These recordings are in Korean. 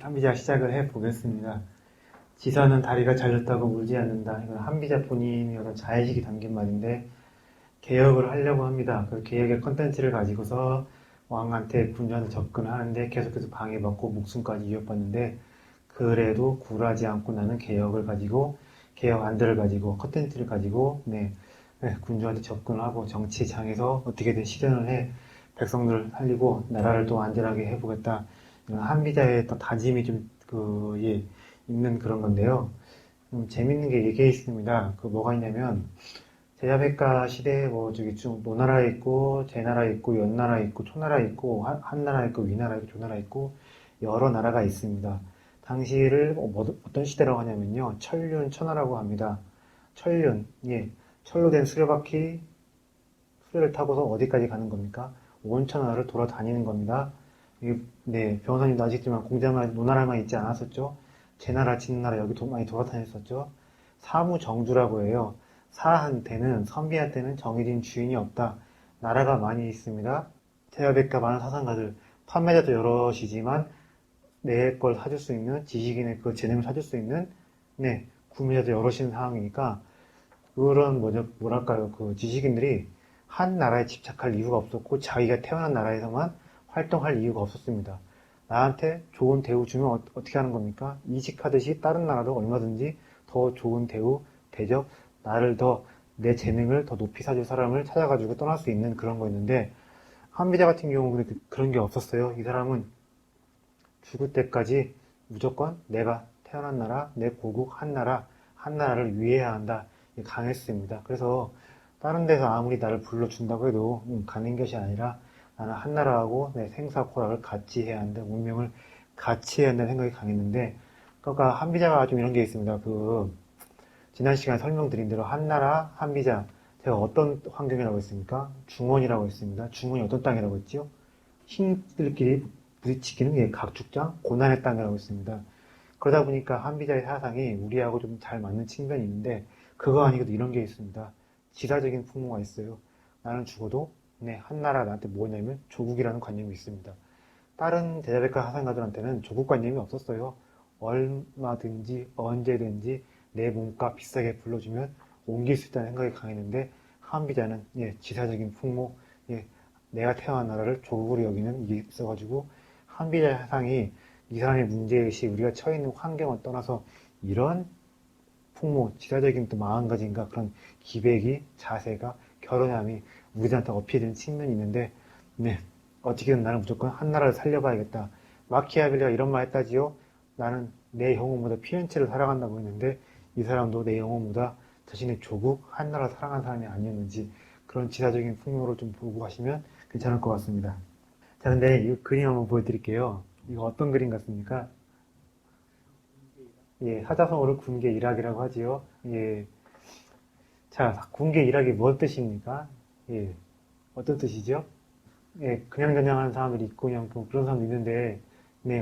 한비자 시작을 해보겠습니다. 지사는 다리가 잘렸다고 울지 않는다. 이건 한비자 본인의 어떤 자의식이 담긴 말인데, 개혁을 하려고 합니다. 그 개혁의 컨텐츠를 가지고서 왕한테 군주한테 접근하는데 계속해서 방해받고 목숨까지 위협받는데, 그래도 굴하지 않고 나는 개혁을 가지고, 개혁 안들을 가지고, 컨텐츠를 가지고, 군주한테 접근하고 정치장에서 어떻게든 실현을 해 백성들을 살리고 나라를 또 안전하게 해보겠다. 이런 한비자의 또 다짐이 있는 그런 건데요. 재밌는 게 이게 있습니다. 그 뭐가 있냐면, 제자백가 시대에 노나라에 있고, 제나라에 있고, 연나라에 있고, 초나라에 있고, 한나라에 있고, 위나라에 있고, 조나라에 있고, 여러 나라가 있습니다. 당시를 어떤 시대라고 하냐면요. 천륜, 천하라고 합니다. 천륜, 철로 된 수레바퀴, 수레를 타고서 어디까지 가는 겁니까? 온 천하를 돌아다니는 겁니다. 변호사님도 아시겠지만 공자만 노나라만 있지 않았었죠? 제나라, 진나라 여기 많이 돌아다녔었죠? 사무정주라고 해요. 사한테는, 선비한테는 정해진 주인이 없다. 나라가 많이 있습니다. 제자백과 많은 사상가들, 판매자도 여럿이지만 내 걸 사줄 수 있는, 지식인의 그 재능을 사줄 수 있는, 구매자도 여럿인 상황이니까, 그런 그 지식인들이 한 나라에 집착할 이유가 없었고 자기가 태어난 나라에서만 활동할 이유가 없었습니다. 나한테 좋은 대우 주면 어떻게 하는 겁니까? 이직하듯이 다른 나라도 얼마든지 더 좋은 대우, 대접, 내 재능을 더 높이 사줄 사람을 찾아가지고 떠날 수 있는 그런 거였는데, 한비자 같은 경우는 그런 게 없었어요. 이 사람은 죽을 때까지 무조건 내가 태어난 나라, 내 고국 한나라를 위해야 한다. 강했습니다. 그래서 다른 데서 아무리 나를 불러준다고 해도 가는 것이 아니라 나는 한나라하고 내 생사고락을 같이 해야 한다. 운명을 같이 해야 한다는 생각이 강했는데, 그러니까 한비자가 좀 이런 게 있습니다. 지난 시간에 설명드린 대로 한나라, 한비자, 제가 어떤 환경이라고 했습니까? 중원이라고 했습니다. 중원이 어떤 땅이라고 했지요? 신들끼리 부딪히기는 각축장, 고난의 땅이라고 했습니다. 그러다 보니까 한비자의 사상이 우리하고 좀 잘 맞는 측면이 있는데, 그거 아니고도 이런 게 있습니다. 지사적인 풍모가 있어요. 나는 죽어도 한나라 나한테 뭐냐면 조국이라는 관념이 있습니다. 다른 제자백과 사상가들한테는 조국관념이 없었어요. 얼마든지 언제든지 내 몸값 비싸게 불러주면 옮길 수 있다는 생각이 강했는데, 한비자는 지사적인 풍모, 내가 태어난 나라를 조국으로 여기는 이게 있어가지고, 한비자의 사상이 이 사람의 문제의식, 우리가 처해 있는 환경을 떠나서 이런 풍모, 지사적인 또 마음가짐과 그런 기백이, 자세가, 결연함이 우리들한테 어필되는 측면이 있는데, 어떻게든 나는 무조건 한나라를 살려봐야겠다. 마키아벨리가 이런 말 했다지요? 나는 내 영혼보다 피렌체를 사랑한다고 했는데, 이 사람도 내 영혼보다 자신의 조국, 한나라를 사랑한 사람이 아니었는지, 그런 지사적인 풍모를 좀 보고 가시면 괜찮을 것 같습니다. 자, 근데 이 그림 한번 보여드릴게요. 이거 어떤 그림 같습니까? 사자성어를 군계 일학이라고 하지요. 자, 군계 일학이 무슨 뜻입니까? 어떤 뜻이죠? 그냥저냥한 사람들이 있고, 그냥 그런 사람도 있는데,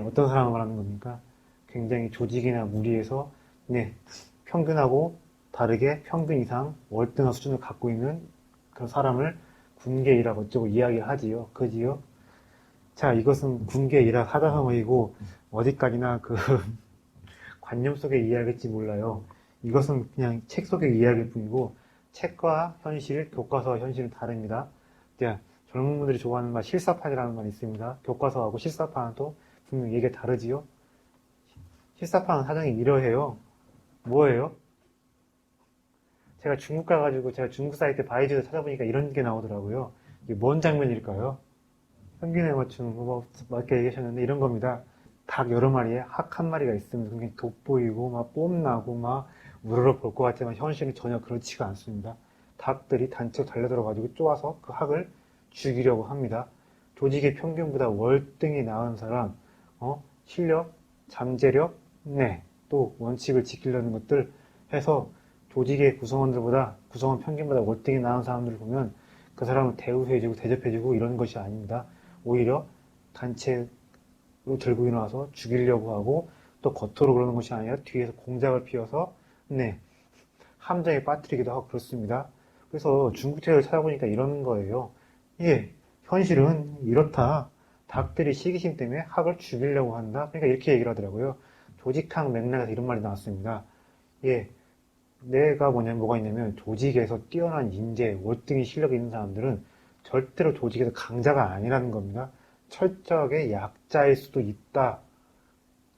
어떤 사람을 말하는 겁니까? 굉장히 조직이나 무리에서, 평균하고 다르게 평균 이상 월등한 수준을 갖고 있는 그런 사람을 군계 일학 어쩌고 이야기를 하지요. 그지요? 자, 이것은 군계 일학 사자성어이고, 어디까지나 관념 속의 이야기일지 몰라요. 이것은 그냥 책 속의 이야기일 뿐이고, 책과 현실, 교과서와 현실은 다릅니다. 젊은 분들이 좋아하는 말, 실사판이라는 말이 있습니다. 교과서하고 실사판은 또 분명 얘기가 다르지요. 실사판은 사정이 이러해요. 뭐예요? 제가 중국 가가지고 제가 중국 사이트 바이저를 찾아보니까 이런 게 나오더라고요. 이게 뭔 장면일까요? 평균에 맞춘 맞게 얘기하셨는데 이런 겁니다. 닭 여러 마리에 학 한 마리가 있으면 굉장히 돋보이고 막 뽐나고 막 우러러 볼 것 같지만 현실은 전혀 그렇지가 않습니다. 닭들이 단체로 달려들어가지고 쪼아서 그 학을 죽이려고 합니다. 조직의 평균보다 월등히 나은 사람, 실력, 잠재력, 또 원칙을 지키려는 것들 해서 조직의 구성원 평균보다 월등히 나은 사람들을 보면 그 사람을 대우해주고 대접해주고 이런 것이 아닙니다. 오히려 단체로 들고 일어나서 죽이려고 하고 또 겉으로 그러는 것이 아니라 뒤에서 공작을 피워서 함정에 빠뜨리기도 하고 그렇습니다. 그래서 중국 책을 찾아보니까 이런 거예요. 현실은 이렇다. 닭들이 시기심 때문에 학을 죽이려고 한다. 그러니까 이렇게 얘기를 하더라고요. 조직학 맥락에서 이런 말이 나왔습니다. 예, 내가 뭐가 있냐면 조직에서 뛰어난 인재, 월등히 실력이 있는 사람들은 절대로 조직에서 강자가 아니라는 겁니다. 철저하게 약자일 수도 있다.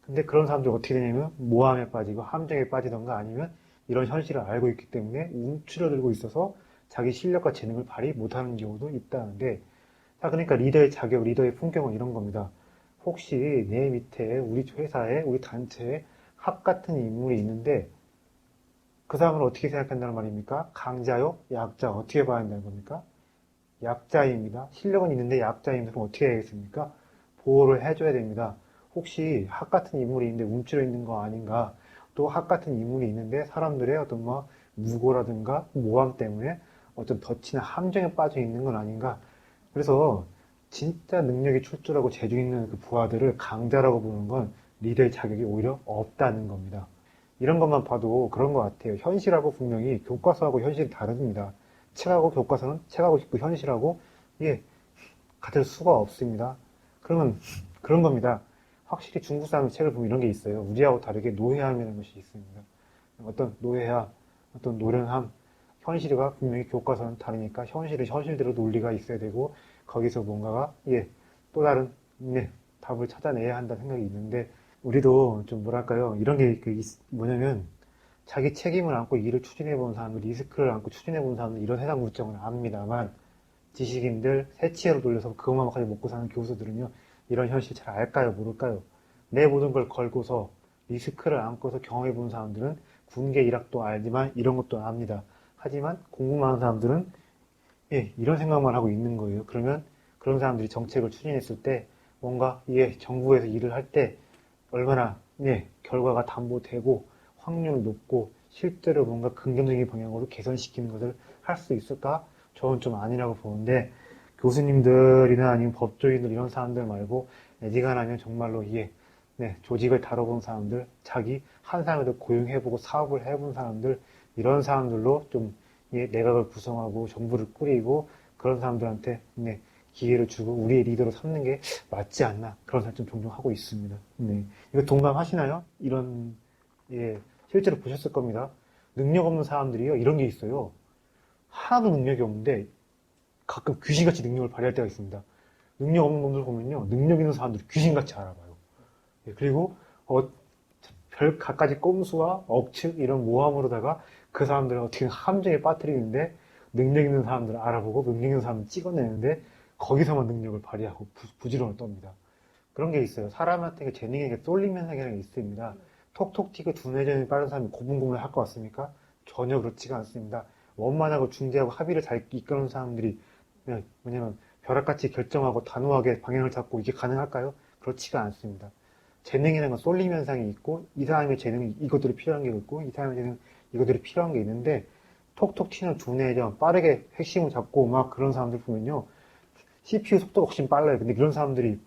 근데 그런 사람들 어떻게 되냐면 모함에 빠지고 함정에 빠지던가 아니면 이런 현실을 알고 있기 때문에 움츠러들고 있어서 자기 실력과 재능을 발휘 못하는 경우도 있다는데, 자, 그러니까 리더의 자격, 리더의 품격은 이런 겁니다. 혹시 내 밑에 우리 회사에, 우리 단체에 학 같은 인물이 있는데 그 사람을 어떻게 생각한다는 말입니까? 강자요? 약자? 어떻게 봐야 한다는 겁니까? 약자입니다. 실력은 있는데 약자입니다. 그럼 어떻게 해야겠습니까? 보호를 해줘야 됩니다. 혹시 학 같은 인물이 있는데 움츠려 있는 거 아닌가? 또 학 같은 인물이 있는데 사람들의 어떤 무고라든가 모함 때문에 어떤 덫이나 함정에 빠져 있는 건 아닌가? 그래서 진짜 능력이 출중하고 재주 있는 그 부하들을 강자라고 보는 건 리더의 자격이 오히려 없다는 겁니다. 이런 것만 봐도 그런 것 같아요. 현실하고 분명히 교과서하고 현실이 다릅니다. 책하고 교과서는 책하고 그 현실하고 이게 같을 수가 없습니다. 그러면 그런 겁니다. 확실히 중국 사람 책을 보면 이런 게 있어요. 우리하고 다르게 노회함이라는 것이 있습니다. 어떤 노회함, 어떤 노련함, 현실과 분명히 교과서는 다르니까 현실은 현실대로 논리가 있어야 되고 거기서 뭔가가 또 다른 답을 찾아내야 한다는 생각이 있는데 우리도 좀 뭐랄까요 이런 게 뭐냐면 자기 책임을 안고 일을 추진해 본 사람들, 리스크를 안고 추진해 본 사람들 이런 해당 물정을 압니다만 지식인들 세치해로 돌려서 그것만 가지고 먹고 사는 교수들은요 이런 현실 잘 알까요 모를까요? 내 모든 걸 걸고서 리스크를 안고서 경험해 본 사람들은 군계 일학도 알지만 이런 것도 압니다. 하지만 공부만 사람들은 이런 생각만 하고 있는 거예요. 그러면 그런 사람들이 정책을 추진했을 때 뭔가 정부에서 일을 할 때 얼마나 결과가 담보되고 확률 높고 실제로 뭔가 긍정적인 방향으로 개선시키는 것을 할 수 있을까? 저는 좀 아니라고 보는데 교수님들이나 아니면 법조인들 이런 사람들 말고 애지간하면 정말로 조직을 다뤄본 사람들, 자기 한 사람을 고용해보고 사업을 해본 사람들 이런 사람들로 좀 내각을 구성하고 정부를 꾸리고 그런 사람들한테 기회를 주고 우리의 리더로 삼는 게 맞지 않나 그런 생각 좀 종종 하고 있습니다. 네. 이거 동감하시나요? 이런 실제로 보셨을 겁니다. 능력 없는 사람들이요 이런 게 있어요. 하나도 능력이 없는데 가끔 귀신같이 능력을 발휘할 때가 있습니다. 능력 없는 놈들 보면요 능력 있는 사람들이 귀신같이 알아봐요. 그리고 별 갖가지 꼼수와 억측 이런 모함으로다가 그 사람들을 어떻게 함정에 빠뜨리는데 능력 있는 사람들을 알아보고 능력 있는 사람을 찍어내는데 거기서만 능력을 발휘하고 부지런을 떱니다. 그런 게 있어요. 사람한테 재능에게 쏠림 현상이라는 게 있습니다. 톡톡 튀고 두뇌전이 빠른 사람이 고분고분을 할 것 같습니까? 전혀 그렇지가 않습니다. 원만하고 중재하고 합의를 잘 이끄는 사람들이 뭐냐면 벼락같이 결정하고 단호하게 방향을 잡고 이게 가능할까요? 그렇지가 않습니다. 재능이라는 건 쏠림 현상이 있고 이 사람의 재능이 이것들이 필요한 게 있고 이 사람의 재능은 이것들이 필요한 게 있는데 톡톡 튀는 두뇌전 빠르게 핵심을 잡고 막 그런 사람들 보면요 CPU 속도가 훨씬 빨라요. 근데 그런 사람들이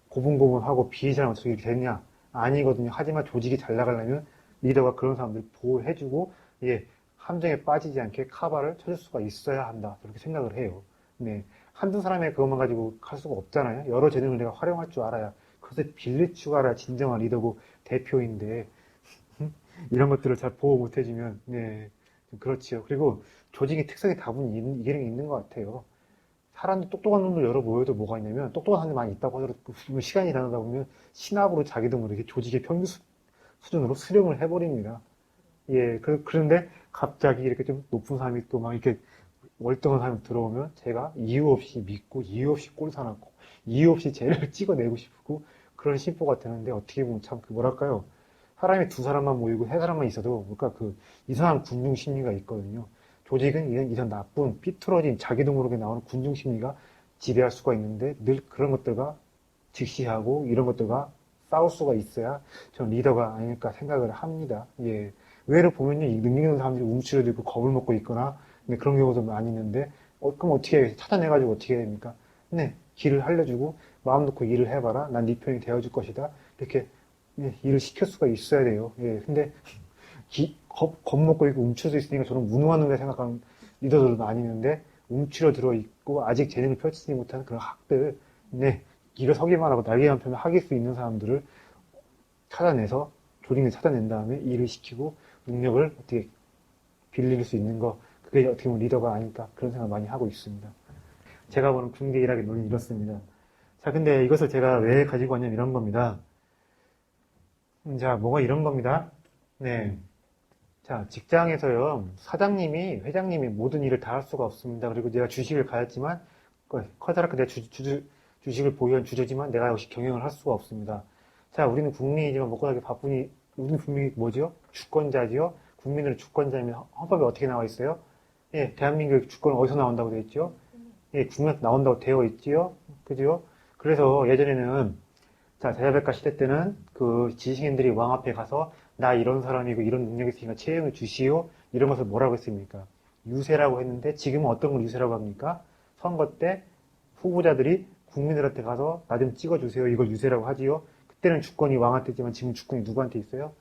고분고분하고 비리잘 맞춰서 이렇게 되느냐? 아니거든요. 하지만 조직이 잘 나가려면 리더가 그런 사람들 보호해주고 함정에 빠지지 않게 카바를 쳐줄 수가 있어야 한다. 그렇게 생각을 해요. 네. 한두 사람의 그것만 가지고 할 수가 없잖아요. 여러 재능을 내가 활용할 줄 알아야. 그것에 빌리추가라 진정한 리더고 대표인데 이런 것들을 잘 보호 못 해주면 좀 그렇지요. 그리고 조직의 특성이 다분히 이게 있는 것 같아요. 사람들 똑똑한 놈들 여러 모여도 뭐가 있냐면 똑똑한 사람이 많이 있다고 하더라도 시간이 지나다 보면 신압으로 자기도 모르게 조직의 평균 수준으로 수렴을 해버립니다. 그런데 갑자기 이렇게 좀 높은 사람이 또 막 이렇게 월등한 사람이 들어오면 제가 이유 없이 믿고 이유 없이 꼴사납고 이유 없이 쟤를 찍어내고 싶고 그런 심보가 드는데 어떻게 보면 참 뭐랄까요. 사람이 두 사람만 모이고 세 사람만 있어도 뭔가 이상한 군중 심리가 있거든요. 조직은 이런 나쁜 삐뚤어진 자기도 모르게 나오는 군중 심리가 지배할 수가 있는데 늘 그런 것들과 직시하고 이런 것들과 싸울 수가 있어야 저는 리더가 아닐까 생각을 합니다. 의외로 보면요, 이 능력 있는 사람들이 움츠러들고 겁을 먹고 있거나 그런 경우도 많이 있는데 그럼 어떻게 해? 찾아내가지고 어떻게 해야 됩니까? 길을 알려주고 마음 놓고 일을 해봐라. 난 네 편이 되어줄 것이다. 이렇게 일을 시킬 수가 있어야 돼요. 근데 겁먹고 있고 움츠러져 있으니까 저는 무능한 놈에 생각하는 리더들도 많이 있는데 움츠러 들어 있고 아직 재능을 펼치지 못하는 그런 학들 일어서기만 하고 날개만 펴면 하길 수 있는 사람들을 찾아내서 조직을 찾아낸 다음에 일을 시키고 능력을 어떻게 빌릴 수 있는 거, 그게 어떻게 보면 리더가 아닐까 그런 생각 많이 하고 있습니다. 제가 보는 군대 일학의 논리는 이렇습니다. 자, 근데 이것을 제가 왜 가지고 왔냐면 이런 겁니다. 자, 뭐가 이런 겁니다. 네. 자, 직장에서요, 사장님이, 회장님이 모든 일을 다 할 수가 없습니다. 그리고 내가 주식을 가졌지만, 커다랗게 내가 주식을 보유한 주주지만 내가 역시 경영을 할 수가 없습니다. 자, 우리는 국민이지만 먹고 살기 바쁘니, 우리는 분명히 뭐죠? 주권자지요? 국민으로 주권자이면 헌법에 어떻게 나와 있어요? 예, 대한민국의 주권은 어디서 나온다고 되어 있죠? 예, 국민에서 나온다고 되어 있지요? 그죠? 그래서 예전에는 자, 대자백과 시대 때는 그 지식인들이 왕 앞에 가서 나 이런 사람이고 이런 능력이 있으니까 채용을 주시오. 이런 것을 뭐라고 했습니까? 유세라고 했는데 지금은 어떤 걸 유세라고 합니까? 선거 때 후보자들이 국민들한테 가서 나 좀 찍어주세요. 이걸 유세라고 하지요. 그때는 주권이 왕한테 있지만 지금 주권이 누구한테 있어요?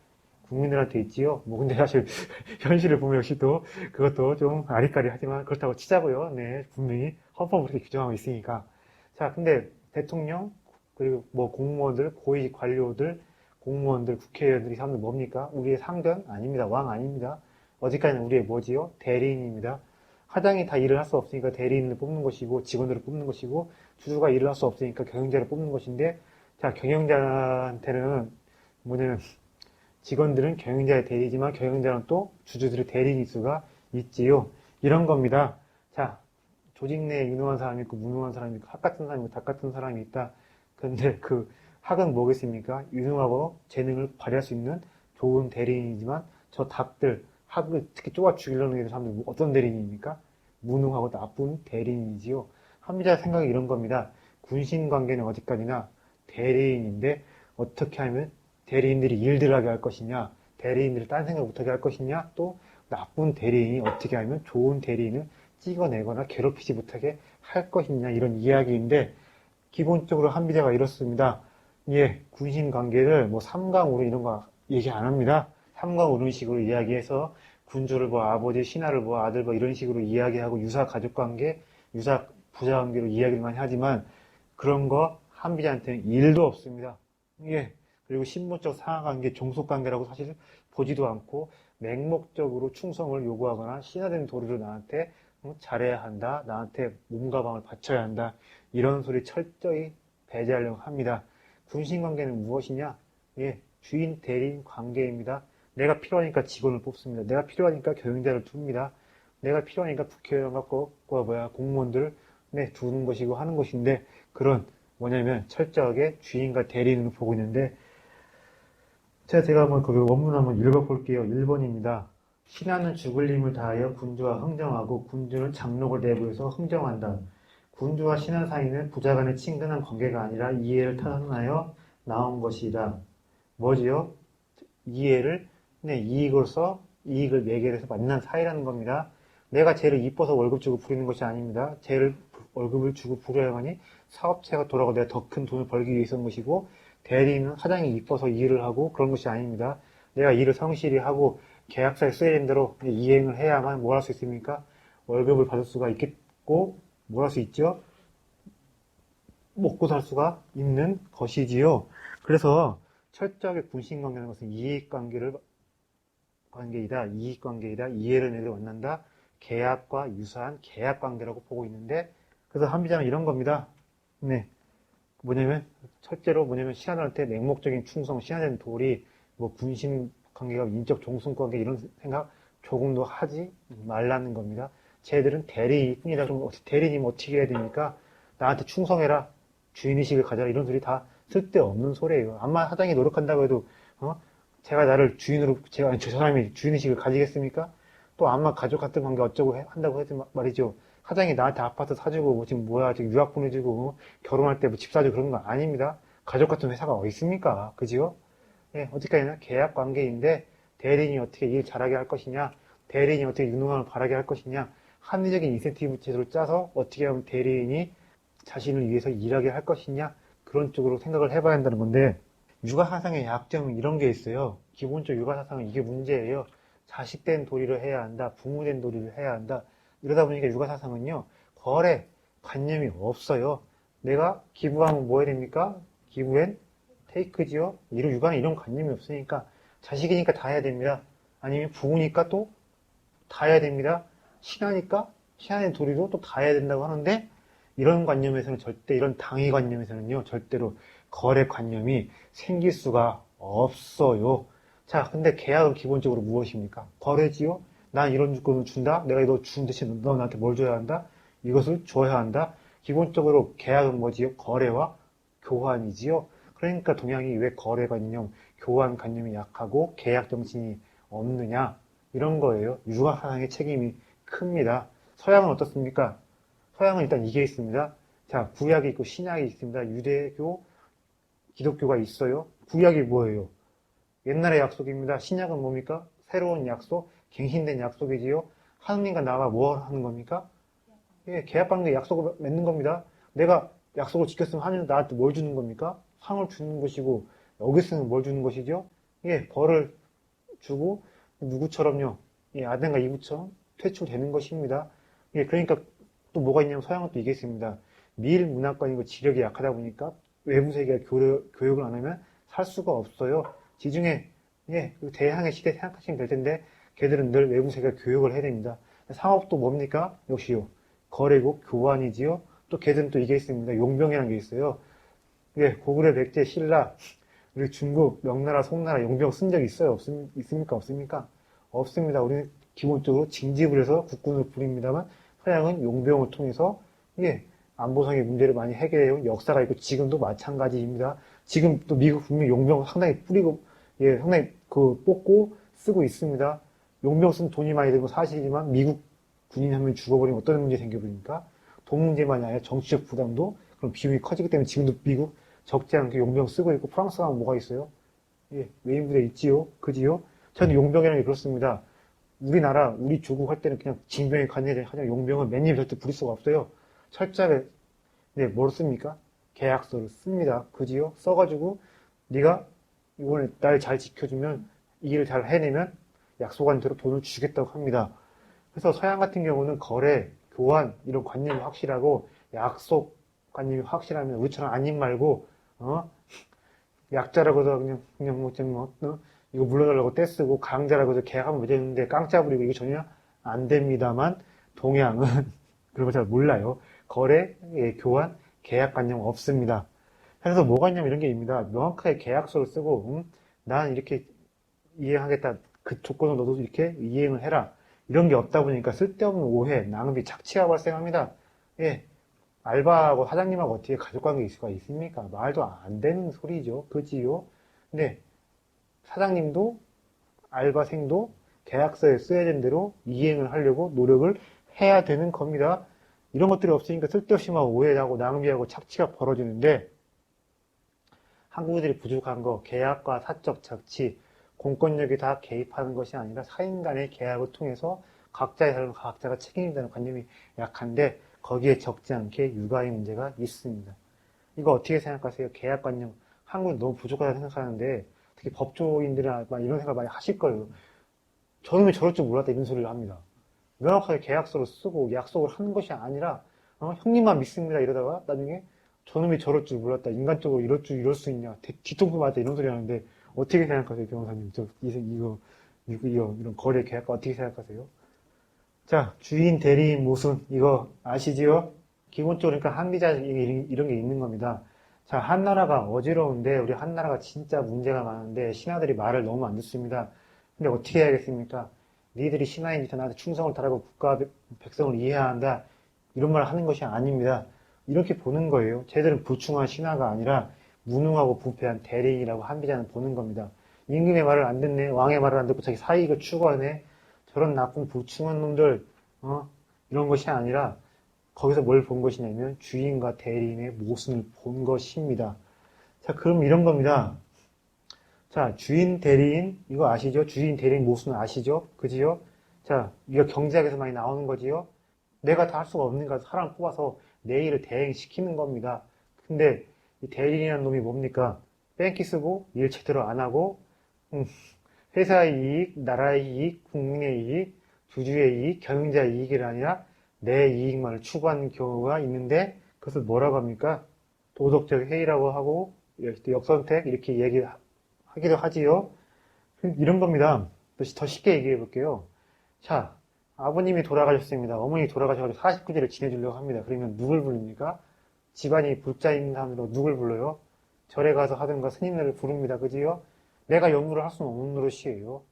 국민들한테 있지요. 뭐 근데 사실 현실을 보면 역시 또 그것도 좀 아리까리하지만 그렇다고 치자고요. 네, 분명히 헌법으로 그렇게 규정하고 있으니까. 자, 근데 대통령 그리고 뭐 공무원들, 고위 관료들, 공무원들, 국회의원들 이 사람들 뭡니까? 우리의 상전 아닙니다. 왕 아닙니다. 어디까지는 우리의 뭐지요? 대리인입니다. 사장이 다 일을 할 수 없으니까 대리인을 뽑는 것이고 직원들을 뽑는 것이고 주주가 일을 할 수 없으니까 경영자를 뽑는 것인데 자, 경영자한테는 뭐냐면 직원들은 경영자의 대리지만 경영자는 또 주주들의 대리인일 수가 있지요. 이런 겁니다. 자, 조직 내에 유능한 사람이 있고 무능한 사람이 있고 학 같은 사람이 있고 닭 같은 사람이 있다. 근데 그 학은 뭐겠습니까? 유능하고 재능을 발휘할 수 있는 좋은 대리인이지만 저 닭들, 학을 특히 쪼아 죽이려는 사람들 어떤 대리인입니까? 무능하고 나쁜 대리인이지요. 한비자 생각이 이런 겁니다. 군신 관계는 어디까지나 대리인인데 어떻게 하면 대리인들이 일들 하게 할 것이냐, 대리인들이 딴 생각 못하게 할 것이냐, 또 나쁜 대리인이 어떻게 하면 좋은 대리인을 찍어내거나 괴롭히지 못하게 할 것이냐 이런 이야기인데 기본적으로 한비자가 이렇습니다. 예, 군신 관계를 뭐 삼강으로 이런 거 얘기 안 합니다. 삼강 이런 식으로 이야기해서 군주를 뭐 아버지, 신하를 뭐 아들 뭐 이런 식으로 이야기하고 유사 가족 관계, 유사 부자 관계로 이야기를 많이 하지만 그런 거 한비자한테는 일도 없습니다. 예. 그리고 신분적 상하관계, 종속관계라고 사실 보지도 않고 맹목적으로 충성을 요구하거나 신화된 도리를 나한테 잘해야 한다. 나한테 몸과 마음을 바쳐야 한다. 이런 소리 철저히 배제하려고 합니다. 군신관계는 무엇이냐? 예, 주인, 대리인 관계입니다. 내가 필요하니까 직원을 뽑습니다. 내가 필요하니까 경영자를 둡니다. 내가 필요하니까 국회의원 갖고, 공무원들을 두는 것이고 하는 것인데, 그런, 뭐냐면, 철저하게 주인과 대리인으로 보고 있는데, 제가 한번 그 원문 한번 읽어볼게요. 1번입니다. 신하는 죽을 힘을 다하여 군주와 흥정하고 군주는 장록을 내부해서 흥정한다. 군주와 신하 사이는 부자 간의 친근한 관계가 아니라 이해를 타산하여 나온 것이다. 뭐지요? 이해를, 이익으로서 이익을 매개해서 만난 사이라는 겁니다. 내가 쟤를 이뻐서 월급 주고 부리는 것이 아닙니다. 쟤를 월급을 주고 부려야만이 사업체가 돌아가고 내가 더 큰 돈을 벌기 위해서인 것이고 대리인은 사장이 이뻐서 일을 하고 그런 것이 아닙니다. 내가 일을 성실히 하고 계약서에 쓰여진 대로 이행을 해야만 뭘 할 수 있습니까? 월급을 받을 수가 있겠고 뭘 할 수 있죠? 먹고 살 수가 있는 것이지요. 그래서 철저하게 군신관계라는 것은 이익관계이다, 이해를 내려 만난다, 계약과 유사한 계약관계라고 보고 있는데, 그래서 한비자는 이런 겁니다. 첫째로 신하들한테 맹목적인 충성, 신하된 도리, 군신관계가 인적 종속관계 이런 생각 조금도 하지 말라는 겁니다. 쟤들은 대리인뿐이다. 그럼 대리인이면 어떻게 해야 됩니까? 나한테 충성해라. 주인의식을 가져라. 이런 소리 다 쓸데없는 소리예요. 아마 사장이 노력한다고 해도 제가 나를 주인으로 저 사람이 주인의식을 가지겠습니까? 또 아마 가족 같은 관계 어쩌고 한다고 해도 말이죠. 사장이 나한테 아파트 사주고 지금 지금 유학 보내주고 결혼할 때 집 사주고 그런 거 아닙니다. 가족 같은 회사가 어디 있습니까? 그지요? 예, 어디까지나 계약 관계인데 대리인이 어떻게 일 잘하게 할 것이냐, 대리인이 어떻게 유능함을 바라게 할 것이냐, 합리적인 인센티브 제도를 짜서 어떻게 하면 대리인이 자신을 위해서 일하게 할 것이냐, 그런 쪽으로 생각을 해봐야 한다는 건데, 육아사상의 약점은 이런 게 있어요. 기본적 육아사상은 이게 문제예요. 자식된 도리를 해야 한다, 부모된 도리를 해야 한다. 이러다 보니까 육아사상은요, 거래 관념이 없어요. 내가 기부하면 뭐 해야 됩니까? 기부엔 테이크지요. 이런 육아는 이런 관념이 없으니까 자식이니까 다 해야 됩니다. 아니면 부부니까 또 다 해야 됩니다. 신하니까 신하의 도리로 또 다 해야 된다고 하는데 이런 관념에서는 절대 이런 당위 관념에서는요 절대로 거래 관념이 생길 수가 없어요. 자, 근데 계약은 기본적으로 무엇입니까? 거래지요. 난 이런 조건을 준다. 내가 이거 준 대신 너 나한테 뭘 줘야 한다? 이것을 줘야 한다. 기본적으로 계약은 뭐지요? 거래와 교환이지요. 그러니까 동양이 왜 거래 관념, 교환 관념이 약하고 계약 정신이 없느냐? 이런 거예요. 유학 사상의 책임이 큽니다. 서양은 어떻습니까? 서양은 일단 이게 있습니다. 자, 구약이 있고 신약이 있습니다. 유대교, 기독교가 있어요. 구약이 뭐예요? 옛날의 약속입니다. 신약은 뭡니까? 새로운 약속, 갱신된 약속이지요. 하느님과 나가 뭐 하는 겁니까? 예, 계약관계 약속을 맺는 겁니다. 내가 약속을 지켰으면 하느님 나한테 뭘 주는 겁니까? 상을 주는 것이고, 어겼으면 뭘 주는 것이죠? 예, 벌을 주고, 누구처럼요? 예, 아덴과 이브처럼 퇴출되는 것입니다. 예, 그러니까 또 뭐가 있냐면 서양은 또 이게 있습니다. 미일 문화권이고 지력이 약하다 보니까 외부 세계가 교육을 안 하면 살 수가 없어요. 지중해, 예, 그 대항해 시대 생각하시면 될 텐데, 걔들은 늘 외부 세계가 교육을 해야 됩니다. 상업도 뭡니까? 역시요. 거래고 교환이지요. 또 걔들은 또 이게 있습니다. 용병이라는 게 있어요. 예, 고구려, 백제, 신라, 우리 중국, 명나라, 송나라 용병 쓴 적 있어요? 있습니까? 없습니까? 없습니다. 우리는 기본적으로 징집을 해서 국군을 부립니다만 서양은 용병을 통해서 예, 안보상의 문제를 많이 해결해온 역사가 있고 지금도 마찬가지입니다. 지금 또 미국 분명 용병 상당히 뿌리고 예, 상당히 그 뽑고 쓰고 있습니다. 용병 쓰면 돈이 많이 들고 사실이지만 미국 군인 한 명 죽어버리면 어떤 문제 생겨버립니까? 돈 문제만이 아니라 정치적 부담도 그럼 비용이 커지기 때문에 지금도 미국 적지 않게 용병 쓰고 있고 프랑스 가면 뭐가 있어요? 예, 외인 부대 있지요? 그지요? 저는 용병이라는 게 그렇습니다. 우리나라, 우리 조국 할 때는 그냥 징병에 관여를 하냐 용병은 맨입 절대 부릴 수가 없어요. 철저하게, 네, 뭘 씁니까? 계약서를 씁니다. 그지요? 써가지고, 네가 이번에 날 잘 지켜주면, 이 일을 잘 해내면 약속한 대로 돈을 주겠다고 합니다. 그래서 서양 같은 경우는 거래, 교환, 이런 관념이 확실하고, 약속 관념이 확실하면 우리처럼 아님 말고, 약자라고 해서 그냥 이거 물러달라고 떼쓰고 강자라고 해서 계약하면 맺었는데 깡짜 부리고 이거 전혀 안 됩니다만 동양은 그런 거 잘 몰라요. 거래, 예, 교환, 계약관념 없습니다. 그래서 뭐가 있냐면 이런 게 있습니다. 명확하게 계약서를 쓰고 난 이렇게 이행하겠다. 그 조건을 너도 이렇게 이행을 해라. 이런 게 없다 보니까 쓸데없는 오해, 낭비, 착취가 발생합니다. 예, 알바하고 사장님하고 어떻게 가족관계 있을 수가 있습니까? 말도 안 되는 소리죠. 그지요? 근데 사장님도 알바생도 계약서에 써야되는 대로 이행을 하려고 노력을 해야 되는 겁니다. 이런 것들이 없으니까 쓸데없이 막 오해하고 낭비하고 착취가 벌어지는데 한국인들이 부족한 거 계약과 사적 착취, 공권력이 다 개입하는 것이 아니라 사인 간의 계약을 통해서 각자의 삶을 각자가 책임진다는 관념이 약한데 거기에 적지 않게 육아의 문제가 있습니다. 이거 어떻게 생각하세요? 계약관념. 한국은 너무 부족하다고 생각하는데 특히 법조인들이나 이런 생각 많이 하실 거예요. 저놈이 저럴 줄 몰랐다 이런 소리를 합니다. 명확하게 계약서를 쓰고 약속을 하는 것이 아니라 형님만 믿습니다 이러다가 나중에 저놈이 저럴 줄 몰랐다 인간적으로 이럴 수 있냐 뒤통수 맞다 이런 소리 하는데 어떻게 생각하세요 변호사님? 이런 거래 계약과 어떻게 생각하세요? 자, 주인, 대리인, 모순, 이거 아시지요? 기본적으로 그러니까 한비자 이런 게 있는 겁니다. 자, 한나라가 어지러운데, 우리 한나라가 진짜 문제가 많은데, 신하들이 말을 너무 안 듣습니다. 근데 어떻게 해야겠습니까? 니들이 신하인지터 나한테 충성을 다하고 국가 백성을 이해해야 한다. 이런 말을 하는 것이 아닙니다. 이렇게 보는 거예요. 쟤들은 부충한 신하가 아니라 무능하고 부패한 대리인이라고 한비자는 보는 겁니다. 임금의 말을 안 듣네, 왕의 말을 안 듣고 자기 사익을 추구하네, 저런 나쁜 부충한 놈들, 이런 것이 아니라 거기서 뭘 본 것이냐면 주인과 대리인의 모순을 본 것입니다. 자, 그럼 이런 겁니다. 자, 주인, 대리인, 이거 아시죠? 주인, 대리인 모순 아시죠? 그지요? 자, 이거 경제학에서 많이 나오는 거지요? 내가 다 할 수가 없는가 사람을 뽑아서 내 일을 대행시키는 겁니다. 근데 이 대리인이라는 놈이 뭡니까? 뺑기 쓰고 일 제대로 안 하고 회사의 이익, 나라의 이익, 국민의 이익, 주주의 이익, 경영자의 이익이 아니라 내 이익만을 추구하는 경우가 있는데 그것을 뭐라고 합니까? 도덕적 해이라고 하고, 또 역선택, 이렇게 얘기하기도 하지요. 이런 겁니다. 더 쉽게 얘기해 볼게요. 자, 아버님이 돌아가셨습니다. 어머니 돌아가셔가지고 49제를 지내주려고 합니다. 그러면 누굴 부릅니까? 집안이 불자인 사람으로 누굴 불러요? 절에 가서 하든가 스님들을 부릅니다. 그지요? 내가 연구를 할 수는 없는 노릇이에요.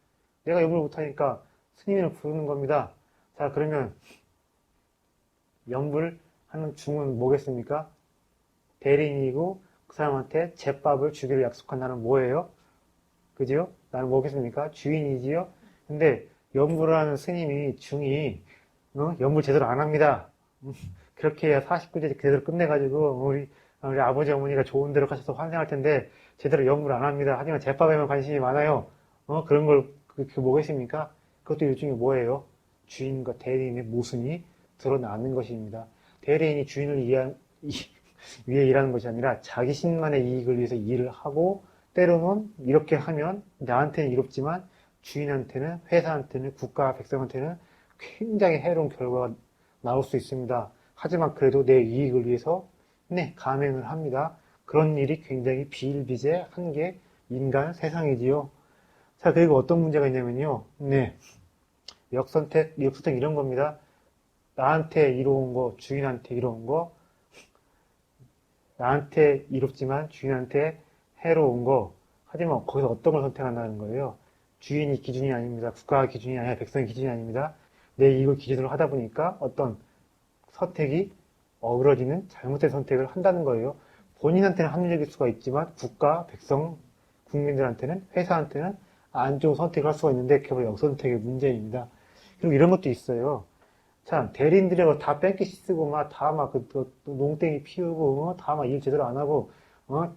내가 연구를 못하니까 스님을 부르는 겁니다. 자, 그러면 연불 하는 중은 뭐겠습니까? 대리인이고 그 사람한테 제밥을 주기로 약속한다는 뭐예요? 그지요? 나는 뭐겠습니까? 주인이지요? 근데 연불을 하는 스님이 중이 연불 제대로 안 합니다. 그렇게 해야 49제 제대로 끝내가지고 우리 아버지 어머니가 좋은 데로 가셔서 환생할 텐데 제대로 연구를 안 합니다. 하지만 제밥에만 관심이 많아요. 그런 걸 그 뭐겠습니까? 그것도 일종의 뭐예요? 주인과 대리인의 모순이 드러나는 것입니다. 대리인이 주인을 위해 일하는 것이 아니라 자기 신만의 이익을 위해서 일을 하고 때로는 이렇게 하면 나한테는 이롭지만 주인한테는 회사한테는 국가 백성한테는 굉장히 해로운 결과가 나올 수 있습니다. 하지만 그래도 내 이익을 위해서 감행을 합니다. 그런 일이 굉장히 비일비재한 게 인간 세상이지요. 자, 그리고 어떤 문제가 있냐면요. 역선택 이런 겁니다. 나한테 이로운 거, 주인한테 이로운 거, 나한테 이롭지만 주인한테 해로운 거. 하지만 거기서 어떤 걸 선택한다는 거예요. 주인이 기준이 아닙니다. 국가가 기준이 아니라 백성이 기준이 아닙니다. 내 이익을 기준으로 하다 보니까 어떤 선택이 어그러지는 잘못된 선택을 한다는 거예요. 본인한테는 합리적일 수가 있지만 국가, 백성, 국민들한테는 회사한테는 안 좋은 선택을 할 수가 있는데 그게 역선택의 문제입니다. 그리고 이런 것도 있어요. 참 대리인들이 다 뺑기 쓰고 농땡이 피우고 다 일 제대로 안 하고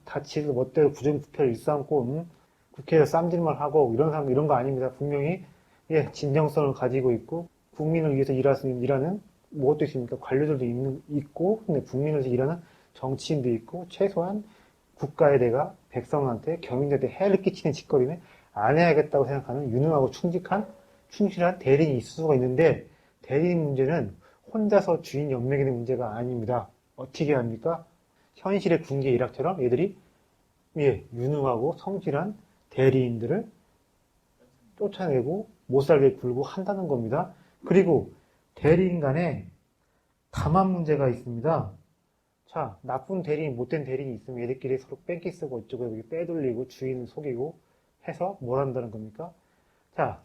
다 지들 멋대로 부정부패를 일삼고 국회에서 쌈질만 하고 이런 사람 이런 거 아닙니다. 분명히 진정성을 가지고 있고 국민을 위해서 일하는 무엇도 있습니까? 관료들도 있고 근데 국민을 위해서 일하는 정치인도 있고 최소한 국가에 내가 백성한테 경민들한테 해를 끼치는 짓거리는 안 해야겠다고 생각하는 유능하고 충실한 대리인이 있을 수가 있는데 대리인 문제는 혼자서 주인 연맹이는 문제가 아닙니다. 어떻게 합니까? 현실의 군계 일학처럼 얘들이 유능하고 성실한 대리인들을 쫓아내고 못살게 굴고 한다는 겁니다. 그리고 대리인 간에 담합 문제가 있습니다. 자, 나쁜 대리인, 못된 대리인이 있으면 얘들끼리 서로 뺑기 쓰고 어쩌고 빼돌리고 주인을 속이고 해서 뭘 한다는 겁니까? 자,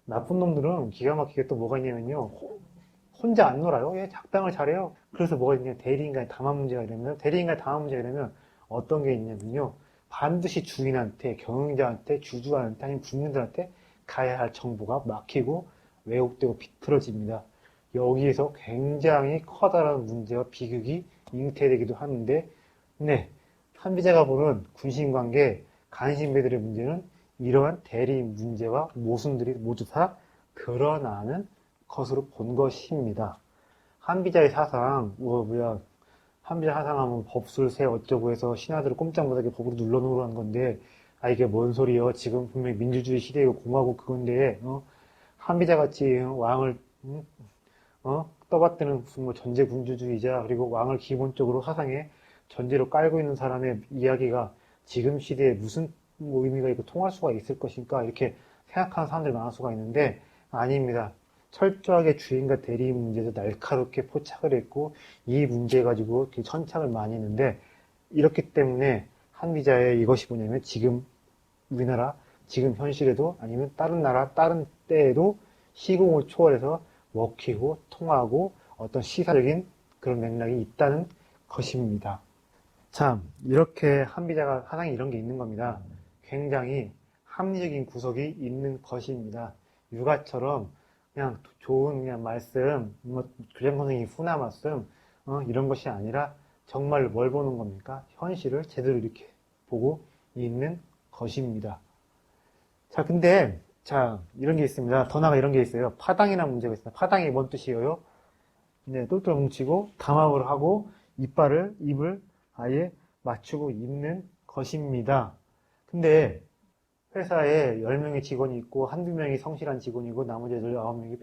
나쁜 놈들은 기가 막히게 또 뭐가 있냐면요. 혼자 안 놀아요. 작당을 잘해요. 그래서 뭐가 있냐. 대리인 간의 담합 문제가 이러면, 대리인 간의 담합 문제가 이러면 어떤 게 있냐면요. 반드시 주인한테, 경영자한테, 주주한테, 아니면 국민들한테 가야 할 정보가 막히고 왜곡되고 비틀어집니다. 여기에서 굉장히 커다란 문제와 비극이 잉태되기도 하는데, 한비자가 보는 군신관계, 간신배들의 문제는 이러한 대리인 문제와 모순들이 모두 다 드러나는 것으로 본 것입니다. 한비자의 사상, 한비자 사상하면 법술세 어쩌고 해서 신하들을 꼼짝 못하게 법으로 눌러놓으라는 건데, 이게 뭔 소리요? 지금 분명히 민주주의 시대이고 공화국 그건데, 한비자같이 왕을, 떠받드는 무슨 전제군주주의자, 그리고 왕을 기본적으로 사상에 전제로 깔고 있는 사람의 이야기가 지금 시대에 무슨 의미가 있고 통할 수가 있을 것인가, 이렇게 생각하는 사람들이 많을 수가 있는데, 아닙니다. 철저하게 주인과 대리인 문제에서 날카롭게 포착을 했고 이 문제 가지고 이렇게 천착을 많이 했는데 이렇기 때문에 한비자의 이것이 뭐냐면 지금 우리나라 지금 현실에도 아니면 다른 나라 다른 때에도 시공을 초월해서 먹히고 통하고 어떤 시사적인 그런 맥락이 있다는 것입니다. 참 이렇게 한비자가 사상이 이런 게 있는 겁니다. 굉장히 합리적인 구석이 있는 것입니다. 육아처럼 그냥 좋은 그냥 말씀, 교장 선생님이 훈화 말씀, 이런 것이 아니라 정말 뭘 보는 겁니까? 현실을 제대로 이렇게 보고 있는 것입니다. 자, 근데, 이런 게 있습니다. 더 나아가 이런 게 있어요. 파당이라는 문제가 있어요. 파당이 뭔 뜻이에요? 똘똘 뭉치고, 담합을 하고, 입을 아예 맞추고 있는 것입니다. 근데, 회사에 10명의 직원이 있고 한두 명이 성실한 직원이고 나머지 애들 9명이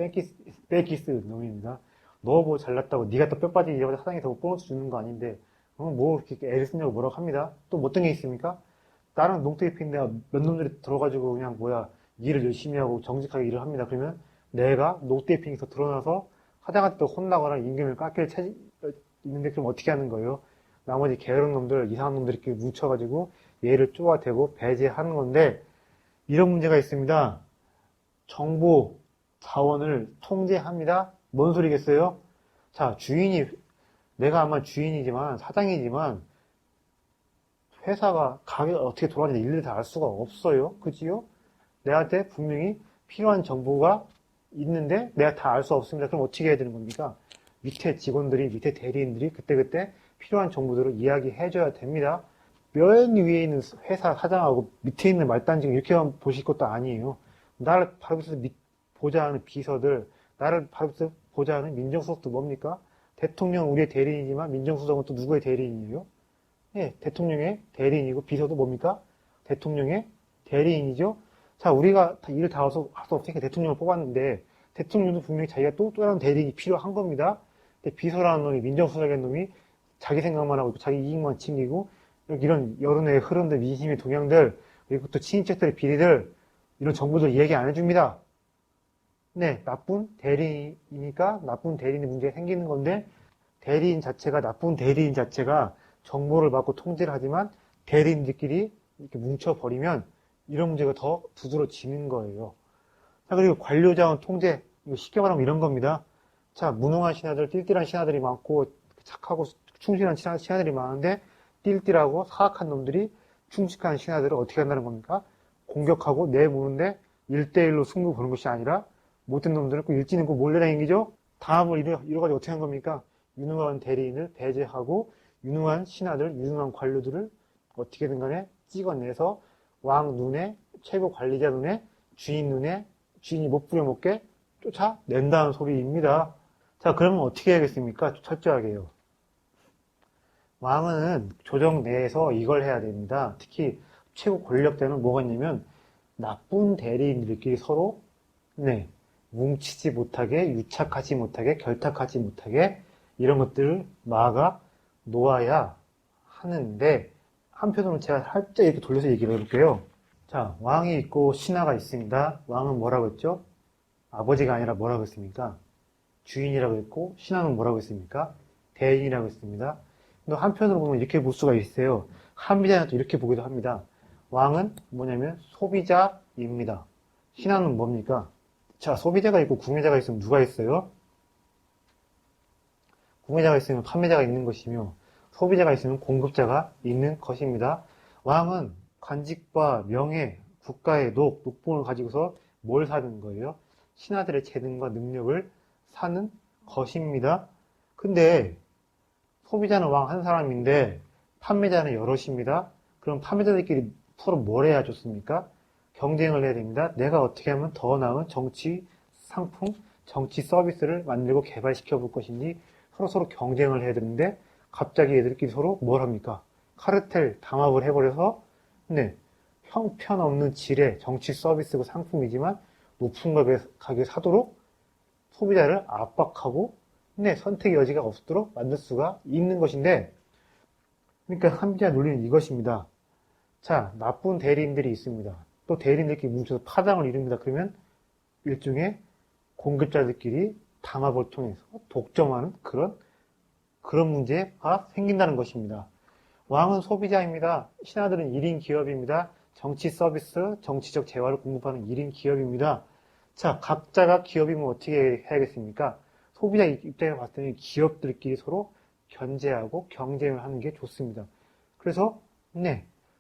빼기스 놈입니다. 너 뭐 잘났다고 네가 또 뼈 빠지게 일하고 사장이 더 보너스 주는 거 아닌데 뭐 이렇게 애를 쓰냐고 뭐라고 합니다. 또 뭐 어떤 게 있습니까? 다른 농대표인데 몇 놈들이 들어가지고 그냥 일을 열심히 하고 정직하게 일을 합니다. 그러면 내가 농대표에서 드러나서 사장한테 또 혼나거나 임금을 깎일 있는데 그럼 어떻게 하는 거예요? 나머지 게으른 놈들, 이상한 놈들이 이렇게 뭉쳐가지고 얘를 쪼아대고 배제하는 건데 이런 문제가 있습니다. 정보 자원을 통제합니다. 뭔 소리겠어요? 자, 내가 아마 주인이지만, 사장이지만, 회사가, 가게가 어떻게 돌아가는지 일일이 다 알 수가 없어요. 그지요? 내한테 분명히 필요한 정보가 있는데, 내가 다 알 수 없습니다. 그럼 어떻게 해야 되는 겁니까? 밑에 직원들이, 밑에 대리인들이 그때그때 필요한 정보들을 이야기해줘야 됩니다. 맨 위에 있는 회사 사장하고 밑에 있는 말단지가 이렇게만 보실 것도 아니에요. 나를 바로 밑에서 보좌하는 비서들, 나를 바로 밑에서 보좌하는 민정수석도 뭡니까? 대통령 우리의 대리인이지만 민정수석은 또 누구의 대리인이에요? 예, 대통령의 대리인이고 비서도 뭡니까? 대통령의 대리인이죠. 자, 우리가 일을 다 해서 할 수 없으니까 대통령을 뽑았는데 대통령도 분명히 자기가 또 다른 대리인이 필요한 겁니다. 근데 비서라는 놈이 민정수석의 놈이 자기 생각만 하고 자기 이익만 챙기고 이런 여론의 흐름들, 민심의 동향들 그리고 또 친인척들의 비리들 이런 정보들 얘기 안 해줍니다. 네, 나쁜 대리인이니까 나쁜 대리인의 문제가 생기는 건데 나쁜 대리인 자체가 정보를 받고 통제를 하지만 대리인들끼리 이렇게 뭉쳐버리면 이런 문제가 더 두드러지는 거예요. 자, 그리고 관료자원 통제, 이거 쉽게 말하면 이런 겁니다. 자, 무능한 신하들, 띨띨한 신하들이 많고 착하고 충실한 신하들이 많은데 띨띨하고 사악한 놈들이 충직한 신하들을 어떻게 한다는 겁니까? 공격하고 내모는데 1대1로 승부 보는 것이 아니라 못된 놈들은 꼭 일진은 꼭 몰려다니죠? 다음을 이뤄가지고 어떻게 한 겁니까? 유능한 대리인을 배제하고 유능한 신하들, 유능한 관료들을 어떻게든 간에 찍어내서 왕 눈에, 최고 관리자 눈에, 주인 눈에, 주인이 못 부려먹게 쫓아낸다는 소리입니다. 자, 그러면 어떻게 해야겠습니까? 철저하게요. 왕은 조정 내에서 이걸 해야 됩니다. 특히 최고 권력자는 뭐가 있냐면 나쁜 대리인들끼리 서로 뭉치지 못하게, 유착하지 못하게, 결탁하지 못하게 이런 것들을 막아 놓아야 하는데 한편으로는 제가 살짝 이렇게 돌려서 얘기를 해볼게요. 자, 왕이 있고 신하가 있습니다. 왕은 뭐라고 했죠? 아버지가 아니라 뭐라고 했습니까? 주인이라고 했고 신하는 뭐라고 했습니까? 대인이라고 했습니다. 근데 한편으로 보면 이렇게 볼 수가 있어요. 한비자는 또 이렇게 보기도 합니다. 왕은 뭐냐면 소비자입니다. 신하는 뭡니까? 자, 소비자가 있고 구매자가 있으면 누가 있어요? 구매자가 있으면 판매자가 있는 것이며 소비자가 있으면 공급자가 있는 것입니다. 왕은 관직과 명예, 국가의 녹본을 가지고서 뭘 사는 거예요? 신하들의 재능과 능력을 사는 것입니다. 근데 소비자는 왕 한 사람인데 판매자는 여럿입니다. 그럼 판매자들끼리 서로 뭘 해야 좋습니까? 경쟁을 해야 됩니다. 내가 어떻게 하면 더 나은 정치 상품, 정치 서비스를 만들고 개발시켜 볼 것인지 서로 경쟁을 해야 되는데 갑자기 얘들끼리 서로 뭘 합니까? 카르텔 담합을 해버려서 형편없는 질의 정치 서비스고 상품이지만 높은 가격에 사도록 소비자를 압박하고 선택의 여지가 없도록 만들 수가 있는 것인데 그러니까 한비자 논리는 이것입니다. 자, 나쁜 대리인들이 있습니다. 또 대리인들끼리 뭉쳐서 파장을 이룹니다. 그러면 일종의 공급자들끼리 담합을 통해서 독점하는 그런 문제가 생긴다는 것입니다. 왕은 소비자입니다. 신하들은 1인 기업입니다. 정치 서비스, 정치적 재화를 공급하는 1인 기업입니다. 자, 각자가 기업이면 어떻게 해야겠습니까? 소비자 입장에서 봤을 때는 기업들끼리 서로 견제하고 경쟁을 하는 게 좋습니다. 그래서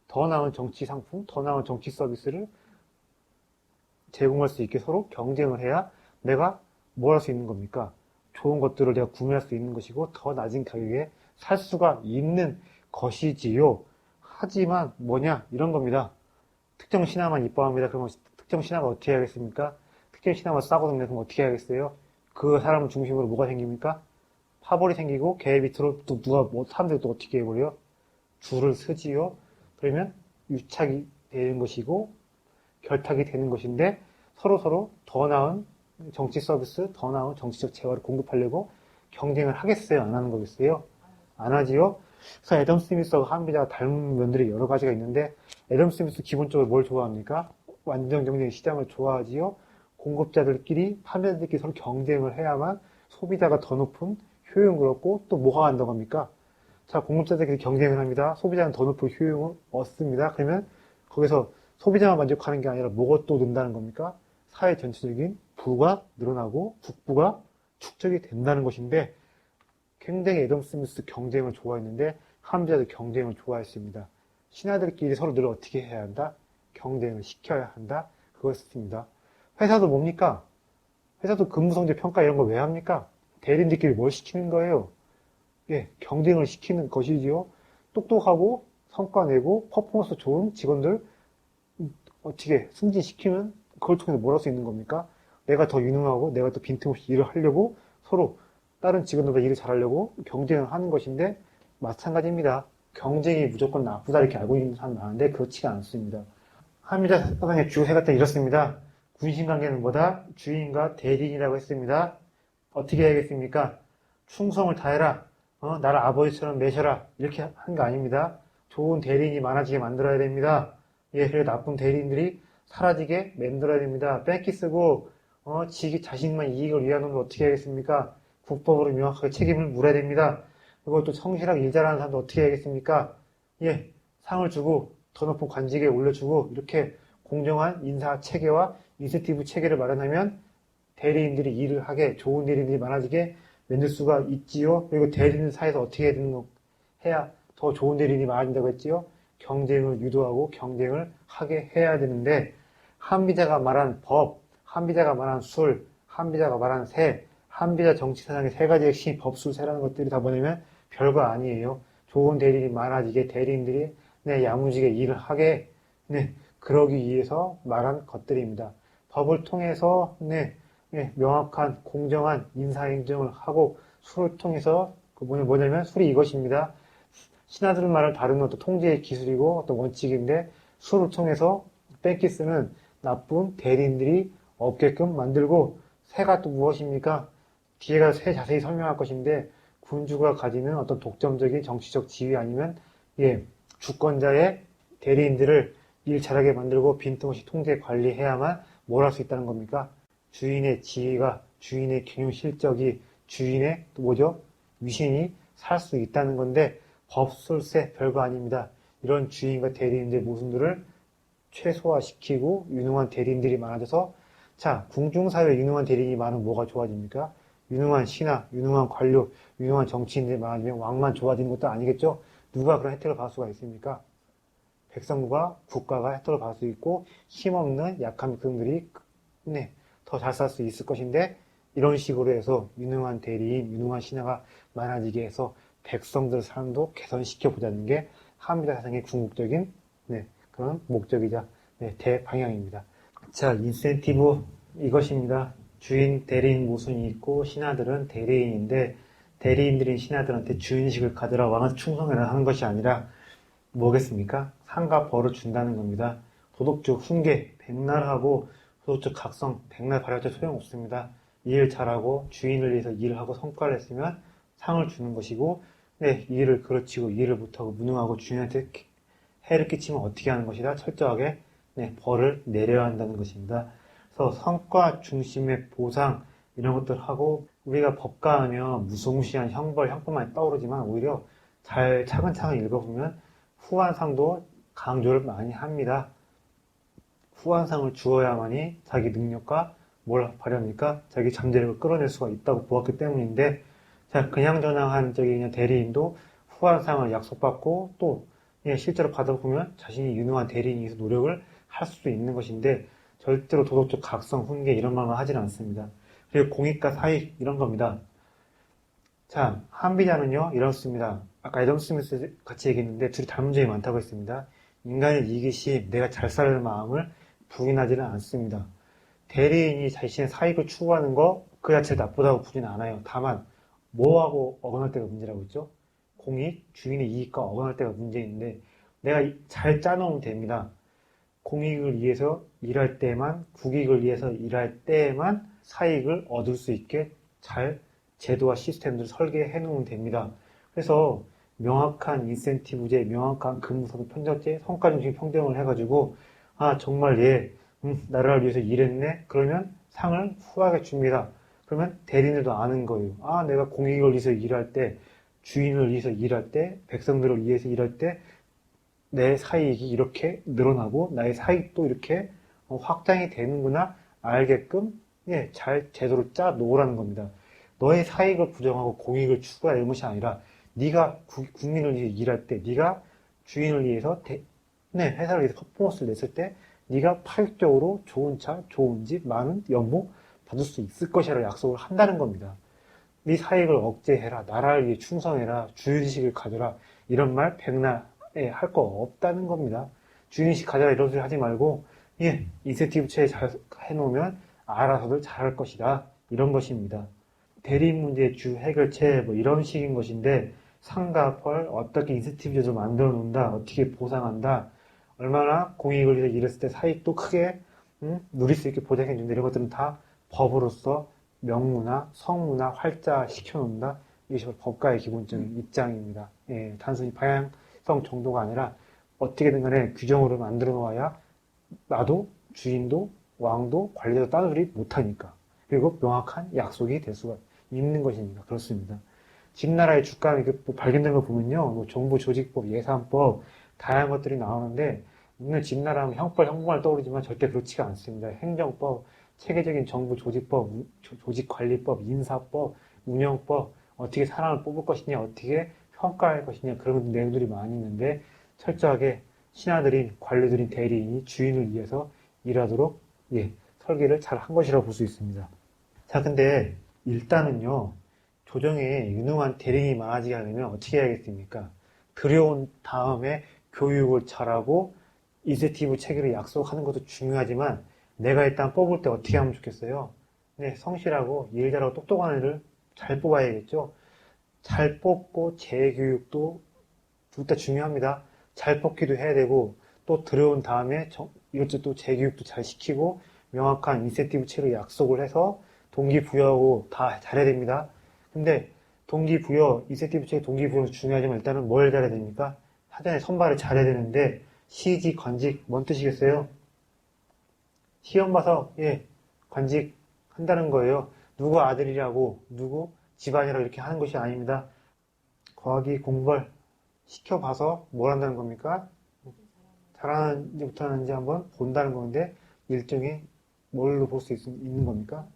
더 나은 정치 상품, 더 나은 정치 서비스를 제공할 수 있게 서로 경쟁을 해야 내가 뭘 할 수 있는 겁니까? 좋은 것들을 내가 구매할 수 있는 것이고 더 낮은 가격에 살 수가 있는 것이지요. 하지만 뭐냐? 이런 겁니다. 특정 신화만 이뻐합니다. 그러면 특정 신화가 어떻게 해야겠습니까? 특정 신화만 싸거든요. 그럼 어떻게 해야겠어요? 그 사람을 중심으로 뭐가 생깁니까? 파벌이 생기고 걔 밑으로 또 사람들이 또 어떻게 해버려요? 줄을 서지요. 그러면 유착이 되는 것이고 결탁이 되는 것인데 서로 더 나은 정치 서비스, 더 나은 정치적 재화를 공급하려고 경쟁을 하겠어요? 안 하는 거겠어요? 안 하지요? 그래서 애덤 스미스하고 한비자가 닮은 면들이 여러 가지가 있는데, 애덤 스미스 기본적으로 뭘 좋아합니까? 완전 경쟁 시장을 좋아하지요. 공급자들끼리, 판매자들끼리 서로 경쟁을 해야만 소비자가 더 높은 효용을 얻고 또 뭐가 한다고 합니까? 자, 공급자들끼리 경쟁을 합니다. 소비자는 더 높은 효용을 얻습니다. 그러면 거기서 소비자만 만족하는 게 아니라 뭐가 또 는다는 겁니까? 사회 전체적인 부가 늘어나고 국부가 축적이 된다는 것인데, 굉장히 애덤 스미스 경쟁을 좋아했는데 한비자도 경쟁을 좋아했습니다. 신하들끼리 서로 늘 어떻게 해야 한다? 경쟁을 시켜야 한다. 그것입니다. 회사도 뭡니까? 회사도 근무성적 평가 이런 거 왜 합니까? 대리인들끼리 뭘 시키는 거예요? 예, 경쟁을 시키는 것이지요. 똑똑하고 성과 내고 퍼포먼스 좋은 직원들 어떻게 승진시키면 그걸 통해서 뭘 할 수 있는 겁니까? 내가 더 유능하고 내가 더 빈틈없이 일을 하려고 서로 다른 직원들보다 일을 잘하려고 경쟁을 하는 것인데 마찬가지입니다. 경쟁이 무조건 나쁘다 이렇게 알고 있는 사람 많은데 그렇지가 않습니다. 한미자 사상의 주 세가는 이렇습니다. 군신관계는 뭐다? 주인과 대리인이라고 했습니다. 어떻게 해야겠습니까? 충성을 다해라. 나를 아버지처럼 매셔라. 이렇게 한 거 아닙니다. 좋은 대리인이 많아지게 만들어야 됩니다. 예, 그리고 나쁜 대리인들이 사라지게 만들어야 됩니다. 뺏기 쓰고 자신만 이익을 위한 놈을 어떻게 해야겠습니까? 국법으로 명확하게 책임을 물어야 됩니다. 그리고 또 성실하게 일 잘하는 사람도 어떻게 해야겠습니까? 예, 상을 주고 더 높은 관직에 올려주고 이렇게 공정한 인사 체계와 인센티브 체계를 마련하면 대리인들이 일을 하게 좋은 대리인들이 많아지게 만들 수가 있지요. 그리고 대리인 사이에서 어떻게 해야 더 좋은 대리인이 많아진다고 했지요. 경쟁을 유도하고 경쟁을 하게 해야 되는데 한비자가 말한 법, 한비자가 말한 술, 한비자가 말한 세, 한비자 정치사상의 세 가지 핵심 법술세라는 것들이 다 뭐냐면 별거 아니에요. 좋은 대리인이 많아지게 대리인들이 야무지게 일을 하게 그러기 위해서 말한 것들입니다. 법을 통해서 명확한 공정한 인사행정을 하고 술을 통해서 뭐냐면 술이 이것입니다. 신하들 말을 다루는 어떤 통제의 기술이고 어떤 원칙인데 술을 통해서 뺏기 쓰는 나쁜 대리인들이 없게끔 만들고 세가 또 무엇입니까? 뒤에 가서 세 자세히 설명할 것인데 군주가 가지는 어떤 독점적인 정치적 지위 아니면 주권자의 대리인들을 일 잘하게 만들고 빈틈없이 통제 관리해야만 뭘 할 수 있다는 겁니까? 주인의 지위가 주인의 경영 실적이 주인의 또 뭐죠? 위신이 살 수 있다는 건데 법술세 별거 아닙니다. 이런 주인과 대리인들의 모순들을 최소화시키고 유능한 대리인들이 많아져서 자, 궁중사회에 유능한 대리인이 많으면 뭐가 좋아집니까? 유능한 신하, 유능한 관료, 유능한 정치인들이 많아지면 왕만 좋아지는 것도 아니겠죠? 누가 그런 혜택을 받을 수가 있습니까? 백성과 국가가 혜택을 받을 수 있고 힘없는 약한 백성들이 더 잘 살 수 있을 것인데 이런 식으로 해서 유능한 대리인, 유능한 신하가 많아지게 해서 백성들 삶도 개선시켜보자는 게 한미자 사상의 궁극적인 그런 목적이자 대방향입니다. 자, 인센티브 이것입니다. 주인, 대리인 모순이 있고 신하들은 대리인인데 대리인들인 신하들한테 주인식을 가져라 왕한테 충성해라 하는 것이 아니라 뭐겠습니까? 상과 벌을 준다는 겁니다. 도덕적 훈계, 백날 하고 도덕적 각성, 백날 발휘할 소용없습니다. 일 잘하고 주인을 위해서 일을 하고 성과를 했으면 상을 주는 것이고 일을 그르치고 일을 못하고 무능하고 주인한테 해를 끼치면 어떻게 하는 것이다? 철저하게 벌을 내려야 한다는 것입니다. 그래서 성과 중심의 보상 이런 것들 하고 우리가 법과 하면 무소무시한 형벌, 형법만 떠오르지만 오히려 잘 차근차근 읽어보면 후한상도 강조를 많이 합니다. 후한상을 주어야만이 자기 능력과 뭘 발휘합니까? 자기 잠재력을 끌어낼 수가 있다고 보았기 때문인데 자, 그냥저냥한 그냥 대리인도 후한상을 약속받고 또 실제로 받아보면 자신이 유능한 대리인이 서 노력을 할 수 있는 것인데 절대로 도덕적 각성, 훈계 이런 말만 하지는 않습니다. 그리고 공익과 사익 이런 겁니다. 자, 한비자는요 이렇습니다. 아까 애덤 스미스 같이 얘기했는데 둘이 닮은 점이 많다고 했습니다. 인간의 이기심, 내가 잘 살려는 마음을 부인하지는 않습니다. 대리인이 자신의 사익을 추구하는 거 그 자체를 나쁘다고 보지는 않아요. 다만 뭐하고 어긋날 때가 문제라고 했죠? 공익, 주인의 이익과 어긋날 때가 문제인데 내가 잘 짜놓으면 됩니다. 공익을 위해서 일할 때만, 국익을 위해서 일할 때만 사익을 얻을 수 있게 잘 제도와 시스템들을 설계해 놓으면 됩니다. 그래서 명확한 인센티브제, 명확한 근무상의 평등제, 성과중심 평등을 해가지고 아 정말 얘 나라를 위해서 일했네? 그러면 상을 후하게 줍니다. 그러면 대리인들도 아는 거예요. 아 내가 공익을 위해서 일할 때, 주인을 위해서 일할 때, 백성들을 위해서 일할 때 내 사익이 이렇게 늘어나고 나의 사익도 이렇게 확장이 되는구나 알게끔 예, 잘 제대로 짜 놓으라는 겁니다. 너의 사익을 부정하고 공익을 추구하는 것이 아니라 네가 국민을 위해 일할 때, 네가 주인을 위해서 네, 회사를 위해서 퍼포먼스를 냈을 때 네가 파격적으로 좋은 차, 좋은 집, 많은 연봉 받을 수 있을 것이라 약속을 한다는 겁니다. 네 사익을 억제해라, 나라를 위해 충성해라, 주인의식을 가져라 이런 말 백날에 할 거 없다는 겁니다. 주인의식 가져라 이런 소리 하지 말고 예, 인센티브체 잘 해놓으면 알아서들 잘할 것이다 이런 것입니다. 대립 문제 주 해결책 뭐 이런 식인 것인데 상과 펄 어떻게 인센티브제도 만들어 놓는다 어떻게 보상한다 얼마나 공익을 위해서 일했을 때 사익도 크게 누릴 수 있게 보장해 준다 이런 것들은 다 법으로서 명문화 성문화 활자 시켜놓는다 이것이 법가의 기본적인 입장입니다. 예, 단순히 방향성 정도가 아니라 어떻게든 간에 규정으로 만들어 놓아야 나도 주인도 왕도 관리자도 따돌이 못하니까 그리고 명확한 약속이 될 수가 있는 것이니까 그렇습니다. 집 나라의 주가는 뭐 발견된 걸 보면요, 뭐 정부 조직법, 예산법 다양한 것들이 나오는데 오늘 집 나라하면 형벌, 형벌 떠오르지만 절대 그렇지가 않습니다. 행정법, 체계적인 정부 조직법, 조직관리법, 인사법, 운영법, 어떻게 사람을 뽑을 것이냐, 어떻게 평가할 것이냐 그런 내용들이 많이 있는데 철저하게 신하들인 관리들인 대리인이 주인을 위해서 일하도록 예, 설계를 잘 한 것이라고 볼 수 있습니다. 자, 근데 일단은요, 조정에 유능한 대리인이 많아지게 하려면 어떻게 해야겠습니까? 들여온 다음에 교육을 잘하고 인센티브 체계를 약속하는 것도 중요하지만 내가 일단 뽑을 때 어떻게 하면 좋겠어요? 네, 성실하고 일 잘하고 똑똑한 애를 잘 뽑아야겠죠? 잘 뽑고 재교육도 둘 다 중요합니다. 잘 뽑기도 해야 되고 또 들어온 다음에 이것저것 또 재교육도 잘 시키고 명확한 인센티브 체계를 약속을 해서 동기부여하고 다 잘해야 됩니다. 근데 동기부여, 인센티브 체계 동기부여는 중요하지만 일단은 뭘 잘해야 됩니까? 사전에 선발을 잘해야 되는데 시직, 관직, 뭔 뜻이겠어요? 시험 봐서 예, 관직 한다는 거예요. 누구 아들이라고 누구 집안이라고 이렇게 하는 것이 아닙니다. 과학이 공부를 시켜봐서 뭘 한다는 겁니까? 잘하는지 못하는지 한번 본다는 건데 일종의 뭘로 볼 수 있는 겁니까?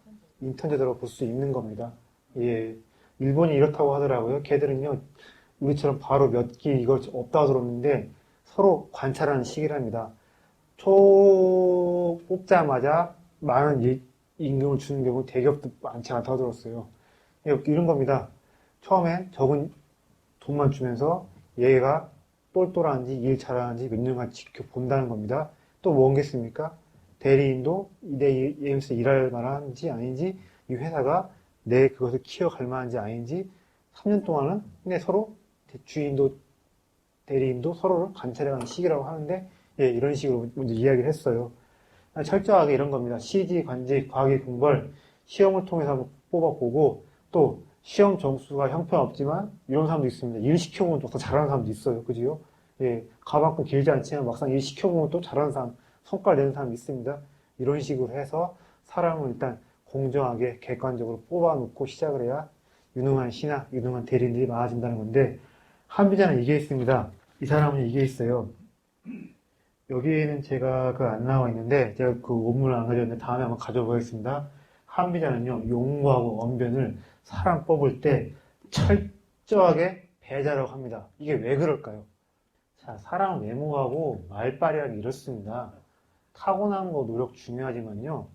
인턴제도로 볼 수 있는 겁니다. 예, 일본이 이렇다고 하더라고요. 걔들은요, 우리처럼 바로 몇 기 이걸 없다고 들었는데 서로 관찰하는 시기랍니다. 초 뽑자마자 많은 임금을 주는 경우 대기업도 많지 않다고 들었어요. 이런 겁니다. 처음엔 적은 돈만 주면서 얘가 똘똘한지 일 잘하는지 몇 년간 지켜본다는 겁니다. 또 뭐겠습니까? 대리인도 내 여기서 일할 만한지 아닌지 이 회사가 내 그것을 키워갈 만한지 아닌지 3년 동안은 근데 서로 주인도 대리인도 서로를 관찰해가는 시기라고 하는데 예, 이런 식으로 먼저 이야기를 했어요. 철저하게 이런 겁니다. 시지, 관직, 과학의 공벌 시험을 통해서 한번 뽑아보고 또 시험 점수가 형편없지만 이런 사람도 있습니다. 일 시켜보면 또 더 잘하는 사람도 있어요. 그지요? 예, 가방도 길지 않지만 막상 일 시켜보면 또 잘하는 사람, 성과를 내는 사람이 있습니다. 이런 식으로 해서 사람을 일단 공정하게 객관적으로 뽑아놓고 시작을 해야 유능한 신하, 유능한 대리인들이 많아진다는 건데 한비자는 이게 있습니다. 이 사람은 이게 있어요. 여기에는 제가 그 안 나와 있는데 제가 그 원문을 안 가져왔는데 다음에 한번 가져보겠습니다. 한비자는요 용무하고 언변을 사람 뽑을 때 철저하게 배제라고 합니다. 이게 왜 그럴까요? 자, 사람 외모하고 말빨이라는 게 이렇습니다. 타고난 거 노력 중요하지만요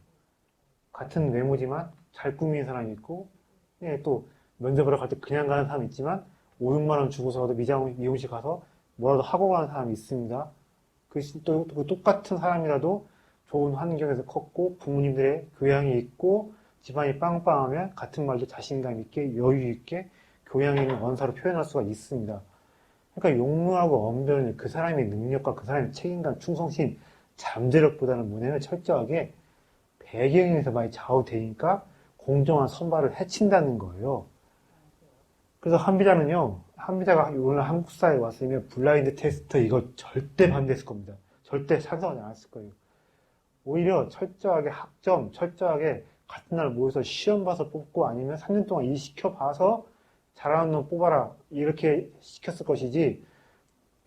같은 외모지만 잘 꾸미는 사람이 있고 예, 또 면접을 갈 때 그냥 가는 사람이 있지만 5, 6만 원 주고서라도 미용실 가서 뭐라도 하고 가는 사람이 있습니다. 또 똑같은 사람이라도 좋은 환경에서 컸고 부모님들의 교양이 있고 집안이 빵빵하면 같은 말도 자신감 있게 여유 있게 교양 있는 언사로 표현할 수가 있습니다. 그러니까 용무하고 언변을 그 사람의 능력과 그 사람의 책임감, 충성심, 잠재력보다는 뭐냐면 철저하게 배경에서 많이 좌우되니까 공정한 선발을 해친다는 거예요. 그래서 한비자는요 한비자가 오늘 한국사에 왔으면 블라인드 테스트 이거 절대 반대했을 겁니다. 절대 찬성하지 않았을 거예요. 오히려 철저하게 학점, 철저하게 같은 날 모여서 시험 봐서 뽑고 아니면 3년 동안 일 시켜봐서 잘하는 놈 뽑아라. 이렇게 시켰을 것이지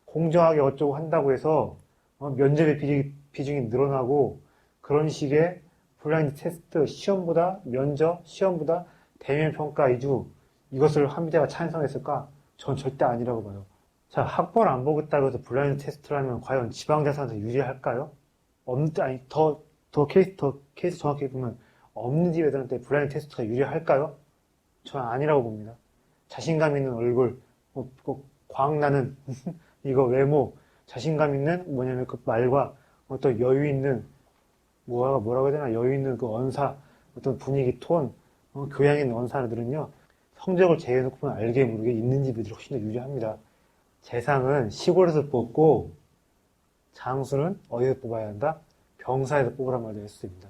공정하게 어쩌고 한다고 해서 면접의 비중이 늘어나고 그런 식의 블라인드 테스트, 시험보다 면접, 시험보다 대면 평가 위주 이것을 한비자가 찬성했을까? 전 절대 아니라고 봐요. 자, 학벌 안 보겠다고 해서 블라인드 테스트를 하면 과연 지방자산에서 유리할까요? 아니, 더 케이스 정확히 보면 없는 집 애들한테 블라인드 테스트가 유리할까요? 저는 아니라고 봅니다. 자신감 있는 얼굴, 광나는 이거 외모, 자신감 있는 뭐냐면 그 말과 어떤 여유 있는 뭐라고 해야 되나 여유 있는 그 언사, 어떤 분위기, 톤, 교양 있는 언사들은요 성적을 제외해놓고 보면 알게 모르게 있는 집애들이 훨씬 더 유리합니다. 재상은 시골에서 뽑고 장수는 어디서 뽑아야 한다? 병사에서 뽑으란 말도 했습니다.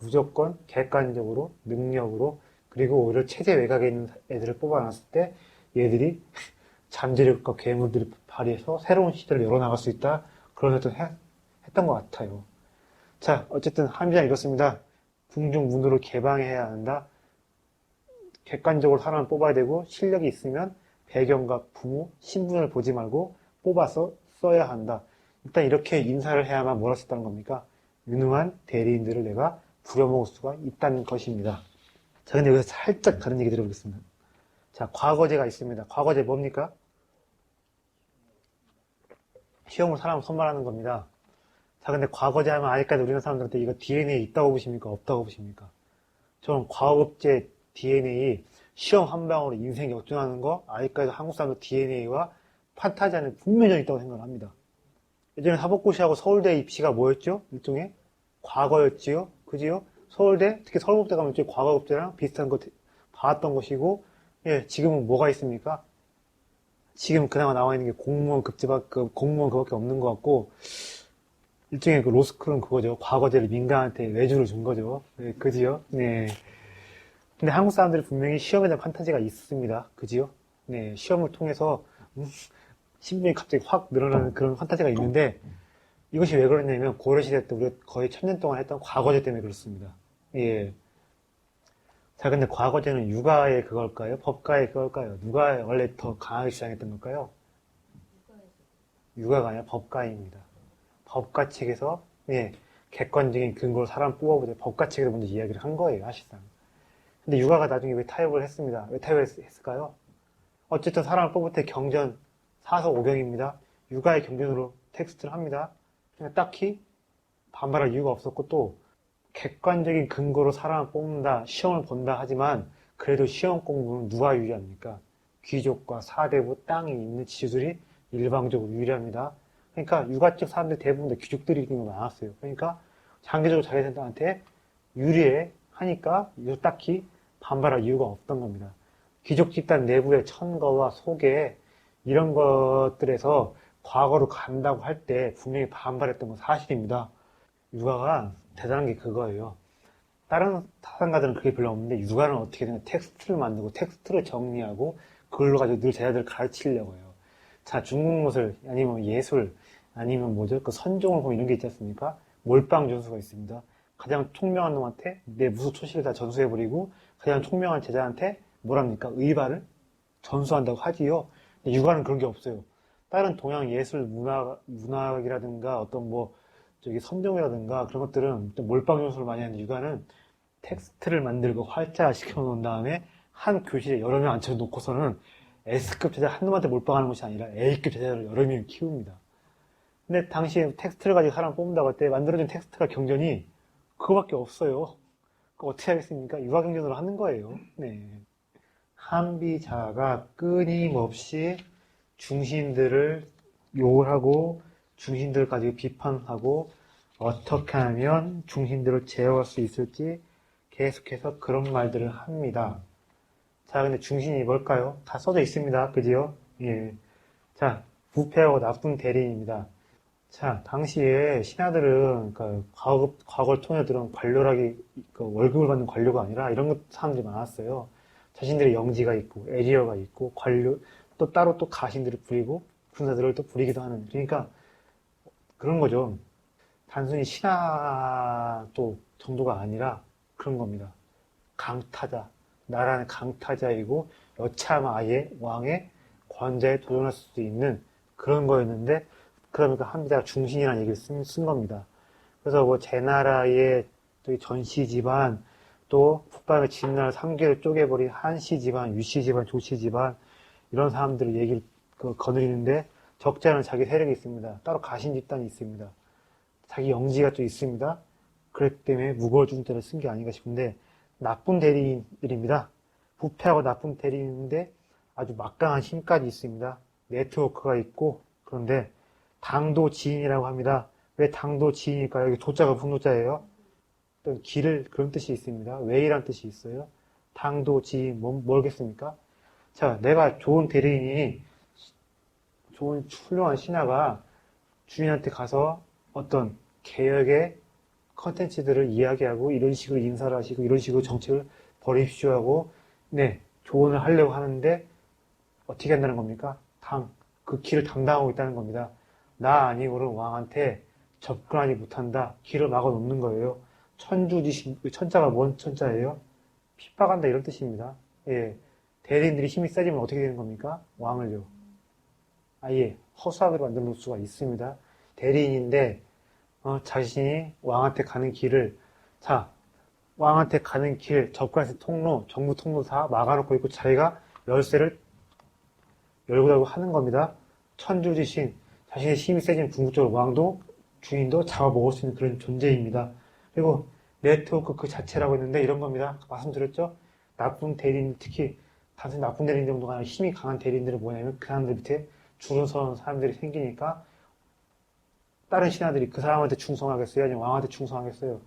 무조건 객관적으로, 능력으로, 그리고 오히려 체제 외곽에 있는 애들을 뽑아놨을 때 얘들이 잠재력과 괴물들이 발휘해서 새로운 시대를 열어나갈 수 있다. 그런 것도 했던 것 같아요. 자, 어쨌든 한비장 이렇습니다. 궁중문호를 개방해야 한다. 객관적으로 사람을 뽑아야 되고 실력이 있으면 배경과 부모, 신분을 보지 말고 뽑아서 써야 한다. 일단 이렇게 인사를 해야만 뭘 할 수 있다는 겁니까? 유능한 대리인들을 내가 부려먹을 수가 있다는 것입니다. 자, 근데 여기서 살짝 다른 얘기 드려보겠습니다. 자, 과거제가 있습니다. 과거제 뭡니까? 시험으로 사람을 선발하는 겁니다. 자, 근데 과거제 하면 아직까지 우리나라 사람들한테 이거 DNA 있다고 보십니까? 없다고 보십니까? 저는 과거제 DNA 시험 한 방으로 인생 역전하는 거 아직까지 한국 사람들 DNA와 판타지 안에 분명히 있다고 생각을 합니다. 예전에 사법고시하고 서울대 입시가 뭐였죠? 일종의 과거였지요? 그지요? 서울대, 특히 서울법대 가면 이제 과거급제랑 비슷한 거 봐왔던 것이고, 예, 지금은 뭐가 있습니까? 지금 그나마 나와 있는 게 공무원 공무원 그거밖에 없는 것 같고, 일종의 그 로스쿨은 그거죠. 과거제를 민간한테 외주를 준 거죠. 네, 그지요? 네. 근데 한국 사람들이 분명히 시험에 대한 판타지가 있습니다. 그지요? 네, 시험을 통해서, 신분이 갑자기 확 늘어나는 그런 판타지가 있는데, 이것이 왜 그러냐면, 고려시대 때 우리가 거의 1000년 동안 했던 과거제 때문에 그렇습니다. 예. 자, 근데 과거제는 육아의 그걸까요? 법가의 그걸까요? 누가 원래 더 강하게 주장했던 걸까요? 육아가 아니라 법가입니다. 법가 측에서, 예, 객관적인 근거로 사람 뽑아보자. 법가 측에서 먼저 이야기를 한 거예요, 사실상. 근데 육아가 나중에 왜 타협을 했습니다. 왜 타협을 했을까요? 어쨌든 사람을 뽑을 때 경전, 사서오병입니다. 육아의 경전으로 텍스트를 합니다. 그러니까 딱히 반발할 이유가 없었고 또 객관적인 근거로 사람을 뽑는다, 시험을 본다 하지만 그래도 시험 공부는 누가 유리합니까? 귀족과 사대부, 땅이 있는 지주들이 일방적으로 유리합니다. 그러니까 육아쪽 사람들 대부분 다 귀족들이 있는 게 많았어요. 그러니까 장기적으로 자기들한테 유리해 하니까 딱히 반발할 이유가 없던 겁니다. 귀족 집단 내부의 천거와 소개 이런 것들에서 과거로 간다고 할 때 분명히 반발했던 건 사실입니다. 육아가 대단한 게 그거예요. 다른 사상가들은 그게 별로 없는데 육아는 어떻게 되냐 텍스트를 만들고 텍스트를 정리하고 그걸로 가지고 늘 제자들을 가르치려고 해요. 자, 중국무술 아니면 예술 아니면 뭐죠? 그 선종을 보면 이런 게 있지 않습니까? 몰빵 전수가 있습니다. 가장 총명한 놈한테 내 무술 초식을 다 전수해버리고 가장 총명한 제자한테 뭐랍니까? 의발을 전수한다고 하지요. 근데 육아는 그런 게 없어요. 다른 동양 예술 문학이라든가 어떤 뭐 저기 선종이라든가 그런 것들은 몰빵 전수를 많이 하는데 육아는 텍스트를 만들고 활자시켜 놓은 다음에 한 교실에 여러 명 앉혀놓고서는 S급 제자 한 놈한테 몰빵하는 것이 아니라 A급 제자를 여러 명을 키웁니다. 근데 당시에 텍스트를 가지고 사람 뽑는다고 할 때 만들어진 텍스트가 경전이 그거밖에 없어요. 그거 어떻게 하겠습니까? 육아 경전으로 하는 거예요. 네. 한비자가 끊임없이 중신들을 욕을 하고 중신들을 가지고 비판하고 어떻게 하면 중신들을 제어할 수 있을지 계속해서 그런 말들을 합니다. 자, 근데 중신이 뭘까요? 다 써져 있습니다. 그지요? 예. 자, 부패하고 나쁜 대리인입니다. 자, 당시에 신하들은, 그러니까 과거를 통해 들은 관료라기, 그 월급을 받는 관료가 아니라 이런 사람들이 많았어요. 자신들의 영지가 있고, 에리어가 있고, 관료, 또 따로 또 가신들을 부리고 군사들을 또 부리기도 하는. 그러니까 그런 거죠. 단순히 신하 또 정도가 아니라 그런 겁니다. 강타자, 나라는 강타자이고 여차하면 아예 왕의 권좌에 도전할 수 있는 그런 거였는데, 그러니까 한비자가 중신이라는 얘기를 쓴 겁니다. 그래서 뭐 제나라의 전씨 집안, 또 북방의 진나라 3개를 쪼개버린 한씨 집안, 유씨 집안, 조씨 집안, 이런 사람들을 얘기를 거느리는데, 적지 않은 자기 세력이 있습니다. 따로 가신 집단이 있습니다. 자기 영지가 또 있습니다. 그렇기 때문에 무거울 중자를 쓴 게 아닌가 싶은데, 나쁜 대리인들입니다. 부패하고 나쁜 대리인인데 아주 막강한 힘까지 있습니다. 네트워크가 있고. 그런데 당도 지인이라고 합니다. 왜 당도 지인일까요? 여기 도자가 분노자예요. 어떤 길을, 그런 뜻이 있습니다. 왜이란 뜻이 있어요. 당도 지인, 뭐겠습니까? 자, 내가 좋은 대리인이, 좋은 훌륭한 신하가 주인한테 가서 어떤 개혁의 컨텐츠들을 이야기하고, 이런 식으로 인사를 하시고, 이런 식으로 정책을 벌이십시오 하고, 네, 조언을 하려고 하는데 어떻게 한다는 겁니까? 그 길을 담당하고 있다는 겁니다. 나 아니고는 왕한테 접근하지 못한다. 길을 막아 놓는 거예요. 천주지신, 천자가 뭔 천자예요? 핍박한다, 이런 뜻입니다. 예. 대리인들이 힘이 세지면 어떻게 되는 겁니까? 왕을요. 아예 허수아비로 만들어 놓을 수가 있습니다. 대리인인데 자신이 왕한테 가는 길을, 자, 왕한테 가는 길, 접근할 수 있는 통로, 정부 통로 다 막아놓고 있고 자기가 열쇠를 열고 하는 겁니다. 천주지신, 자신의 힘이 세진 궁극적으로 왕도 주인도 잡아먹을 수 있는 그런 존재입니다. 그리고 네트워크 그 자체라고 했는데 이런 겁니다. 말씀드렸죠? 나쁜 대리인, 특히 단순히 나쁜 대리인 정도가 아니라 힘이 강한 대리인들은 뭐냐면 그 사람들 밑에 줄을 서는 사람들이 생기니까 다른 신하들이 그 사람한테 충성하겠어요? 아니면 왕한테 충성하겠어요?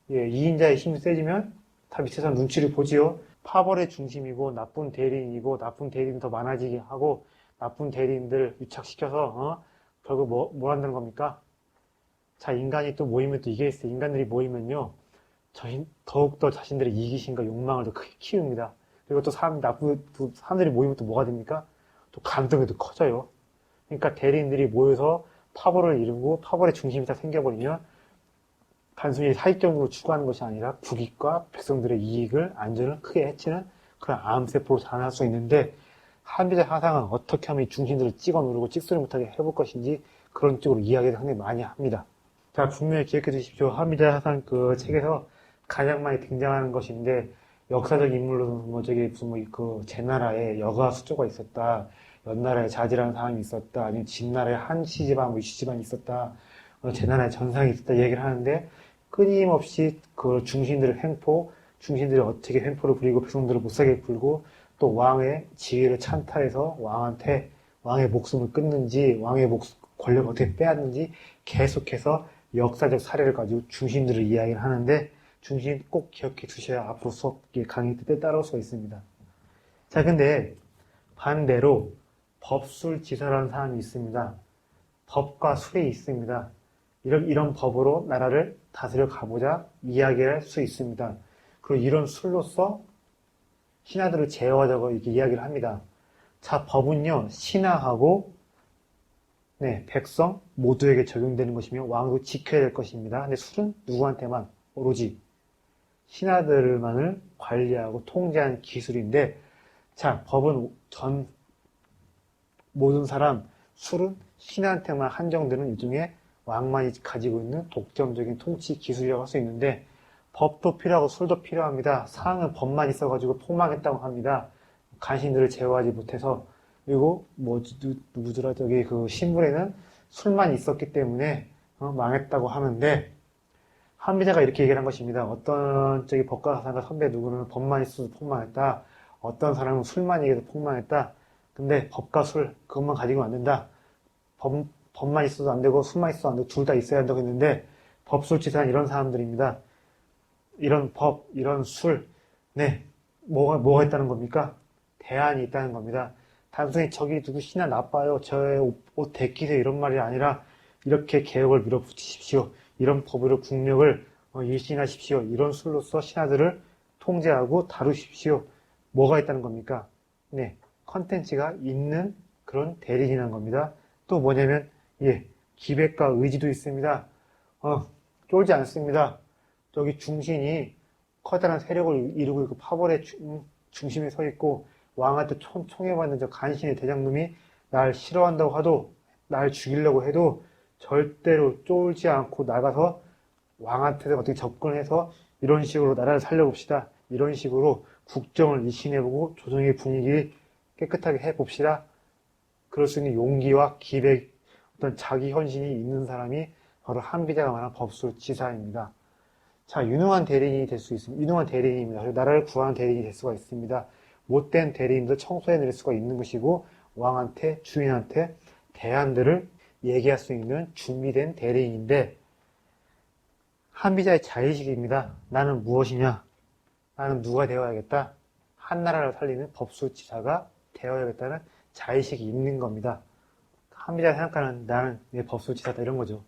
예, 2인자의 힘이 세지면 다 밑에서 눈치를 보지요. 파벌의 중심이고 나쁜 대리인이고, 나쁜 대리인 더 많아지게 하고, 나쁜 대리인들 유착시켜서 결국 뭘 한다는 겁니까? 자, 인간이 또 모이면 또 이게 있어요. 인간들이 모이면요, 더욱더 자신들의 이기심과 욕망을 더 크게 키웁니다. 그리고 또 사람들이 모이면 또 뭐가 됩니까? 또 감정이 더 커져요. 그러니까 대리인들이 모여서 파벌을 이루고 파벌의 중심이 다 생겨버리면 단순히 사익적으로 추구하는 것이 아니라 국익과 백성들의 이익을, 안전을 크게 해치는 그런 암세포로 자라날 수 있는데, 한비자 사상은 어떻게 하면 이 중심들을 찍어 누르고 찍소리 못하게 해볼 것인지 그런 쪽으로 이야기를 상당히 많이 합니다. 자, 분명히 기억해 주십시오. 한비자 사상 그 책에서 가장 많이 등장하는 것인데, 역사적 인물로는 제나라에 여가 수조가 있었다, 연나라에 자지라는 사람이 있었다, 아니면 진나라에 한씨 집안, 유씨 집안이 있었다, 제나라에 전상이 있었다 얘기를 하는데, 끊임없이 그 중신들이 어떻게 횡포를 부리고 백성들을 못살게 굴고, 또 왕의 지위를 찬탈해서 왕한테 왕의 목숨을 끊는지, 권력을 어떻게 빼앗는지 계속해서 역사적 사례를 가지고 중신들을 이야기를 하는데, 중신 꼭 기억해 두셔야 앞으로 수업 강의 때 따라올 수가 있습니다. 자, 근데 반대로 법술지사라는 사람이 있습니다. 법과 술이 있습니다. 이런 법으로 나라를 다스려 가보자 이야기할 수 있습니다. 그리고 이런 술로서 신하들을 제어하자고 이렇게 이야기를 합니다. 자, 법은요, 신하하고 백성 모두에게 적용되는 것이며 왕도 지켜야 될 것입니다. 근데 술은 누구한테만? 오로지 신하들만을 관리하고 통제하는 기술인데, 자, 법은 모든 사람, 술은 신하한테만 한정되는 일종의 왕만이 가지고 있는 독점적인 통치 기술이라고 할 수 있는데, 법도 필요하고 술도 필요합니다. 상은 법만 있어가지고 폭망했다고 합니다. 간신들을 제어하지 못해서. 그리고 누구더라, 그 신물에는 술만 있었기 때문에 망했다고 하는데, 한비자가 이렇게 얘기를 한 것입니다. 어떤 법과 사상가 선배 누구는 법만 있어서 폭망했다, 어떤 사람은 술만 얘기해서 폭망했다. 근데 법과 술, 그것만 가지고는 안 된다. 법만 있어도 안 되고 술만 있어도 안 되고 둘 다 있어야 한다고 했는데, 법술지사는 이런 사람들입니다. 이런 법, 이런 술, 뭐가 있다는 겁니까? 대안이 있다는 겁니다. 단순히 저기 누구 신하 나빠요, 저의 옷 데끼세요, 이런 말이 아니라, 이렇게 개혁을 밀어붙이십시오, 이런 법으로 국력을 일신하십시오, 이런 술로서 신하들을 통제하고 다루십시오. 뭐가 있다는 겁니까? 컨텐츠가 있는 그런 대리인이라는 겁니다. 또 뭐냐면, 예, 기백과 의지도 있습니다. 쫄지 않습니다. 저기 중신이 커다란 세력을 이루고 있고 파벌의 중심에 서 있고 왕한테 총애받는 저 간신의 대장놈이 날 싫어한다고 하도 날 죽이려고 해도 절대로 쫄지 않고 나가서 왕한테 어떻게 접근해서 이런 식으로 나라를 살려봅시다. 이런 식으로 국정을 이신해보고 조정의 분위기를 깨끗하게 해봅시다. 그럴 수 있는 용기와 기백, 어떤 자기 헌신이 있는 사람이 바로 한비자가 말한 법술지사입니다. 자, 유능한 대리인이 될 수 있습니다. 유능한 대리인입니다. 그리고 나라를 구하는 대리인이 될 수가 있습니다. 못된 대리인도 청소해낼 수가 있는 것이고 왕한테, 주인한테 대안들을 얘기할 수 있는 준비된 대리인인데 한비자의 자의식입니다. 나는 무엇이냐? 나는 누가 되어야겠다? 한나라를 살리는 법술지사가 되어야겠다는 자의식이 있는 겁니다. 한비자가 생각하는 나는 내 법술지사다 이런 거죠.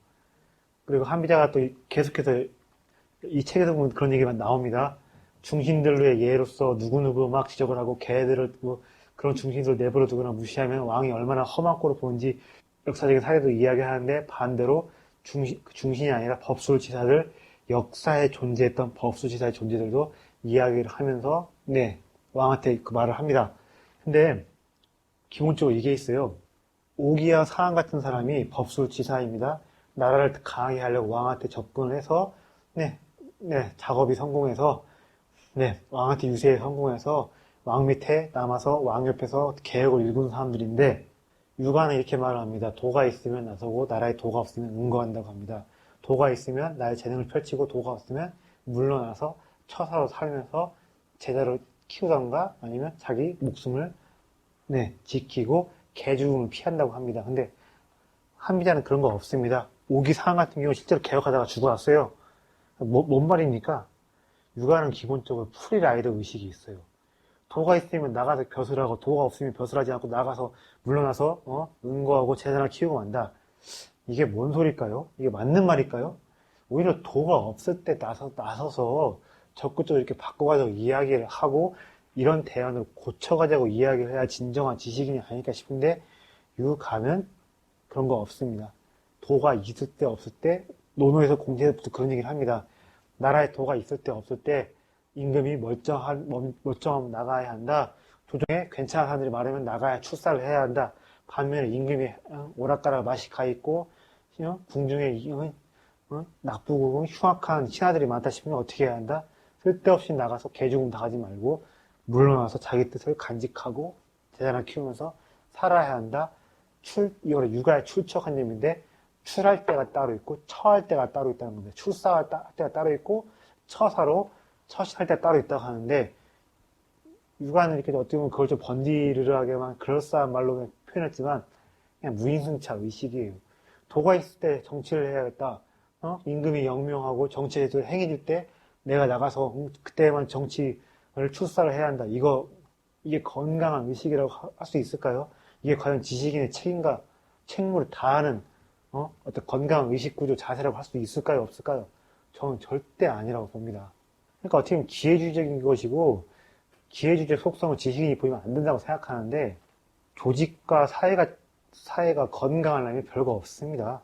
그리고 한비자가 또 계속해서 이 책에서 보면 그런 얘기가 나옵니다. 중신들의 예로서 누구누구 막 지적을 하고 걔들을 그런 중신들을 내버려 두거나 무시하면 왕이 얼마나 험한 꼴을 보는지 역사적인 사례도 이야기하는데 반대로 중신이 아니라 법술지사들 역사에 존재했던 법술지사의 존재들도 이야기를 하면서 네 왕한테 그 말을 합니다. 근데 기본적으로 이게 있어요. 오기와 사람 같은 사람이 법술지사입니다. 나라를 강하게 하려고 왕한테 접근을 해서 작업이 성공해서 왕한테 유세에 성공해서 왕 밑에 남아서 왕 옆에서 계획을 일구는 사람들인데 유가는 이렇게 말을 합니다. 도가 있으면 나서고 나라에 도가 없으면 응거한다고 합니다. 도가 있으면 나의 재능을 펼치고 도가 없으면 물러나서 처사로 살면서 제자를 키우던가 아니면 자기 목숨을 지키고 개죽음을 피한다고 합니다. 근데 한비자는 그런 거 없습니다. 오기사항 같은 경우 실제로 개혁하다가 죽어왔어요. 뭔 말입니까? 육아는 기본적으로 프리라이더 의식이 있어요. 도가 있으면 나가서 벼슬하고 도가 없으면 벼슬하지 않고 나가서 물러나서 응거하고 제자나 키우고 만다. 이게 뭔 소리일까요? 이게 맞는 말일까요? 오히려 도가 없을 때 나서서 적극적으로 이렇게 바꿔가지고 이야기를 하고 이런 대안을 고쳐가자고 이야기를 해야 진정한 지식인이 아닐까 싶은데 유가는 그런 거 없습니다. 도가 있을 때 없을 때 노노에서 공제에서부터 그런 얘기를 합니다. 나라에 도가 있을 때 없을 때 임금이 멀쩡하면 나가야 한다. 조정에 괜찮은 사람들이 많으면 나가야 출사를 해야 한다. 반면에 임금이 오락가락 맛이 가 있고 궁중에 나쁘고 흉악한 신하들이 많다 싶으면 어떻게 해야 한다? 쓸데없이 나가서 개죽음 당하지 말고 물러나서 자기 뜻을 간직하고 제자나 키우면서 살아야 한다. 이거를 육아의 출척한 점인데 출할 때가 따로 있고 처할 때가 따로 있다는 겁니다. 출사할 때가 따로 있고 처신할 때가 따로 있다고 하는데 육아는 이렇게 어떻게 보면 그걸 좀 번디르르하게만 그럴싸한 말로 표현했지만 그냥 무인승차 의식이에요. 도가 있을 때 정치를 해야겠다. 임금이 영명하고 정치를 행해질 때 내가 나가서 그때만 정치를 출사를 해야 한다. 이게 건강한 의식이라고 할 수 있을까요? 이게 과연 지식인의 책임과 책무를 다하는 어떤 건강한 의식 구조 자세라고 할 수 있을까요? 없을까요? 저는 절대 아니라고 봅니다. 그러니까 어떻게 보면 기회주의적인 것이고 기회주의적 속성을 지식인이 보이면 안 된다고 생각하는데 조직과 사회가 건강하려면 별거 없습니다.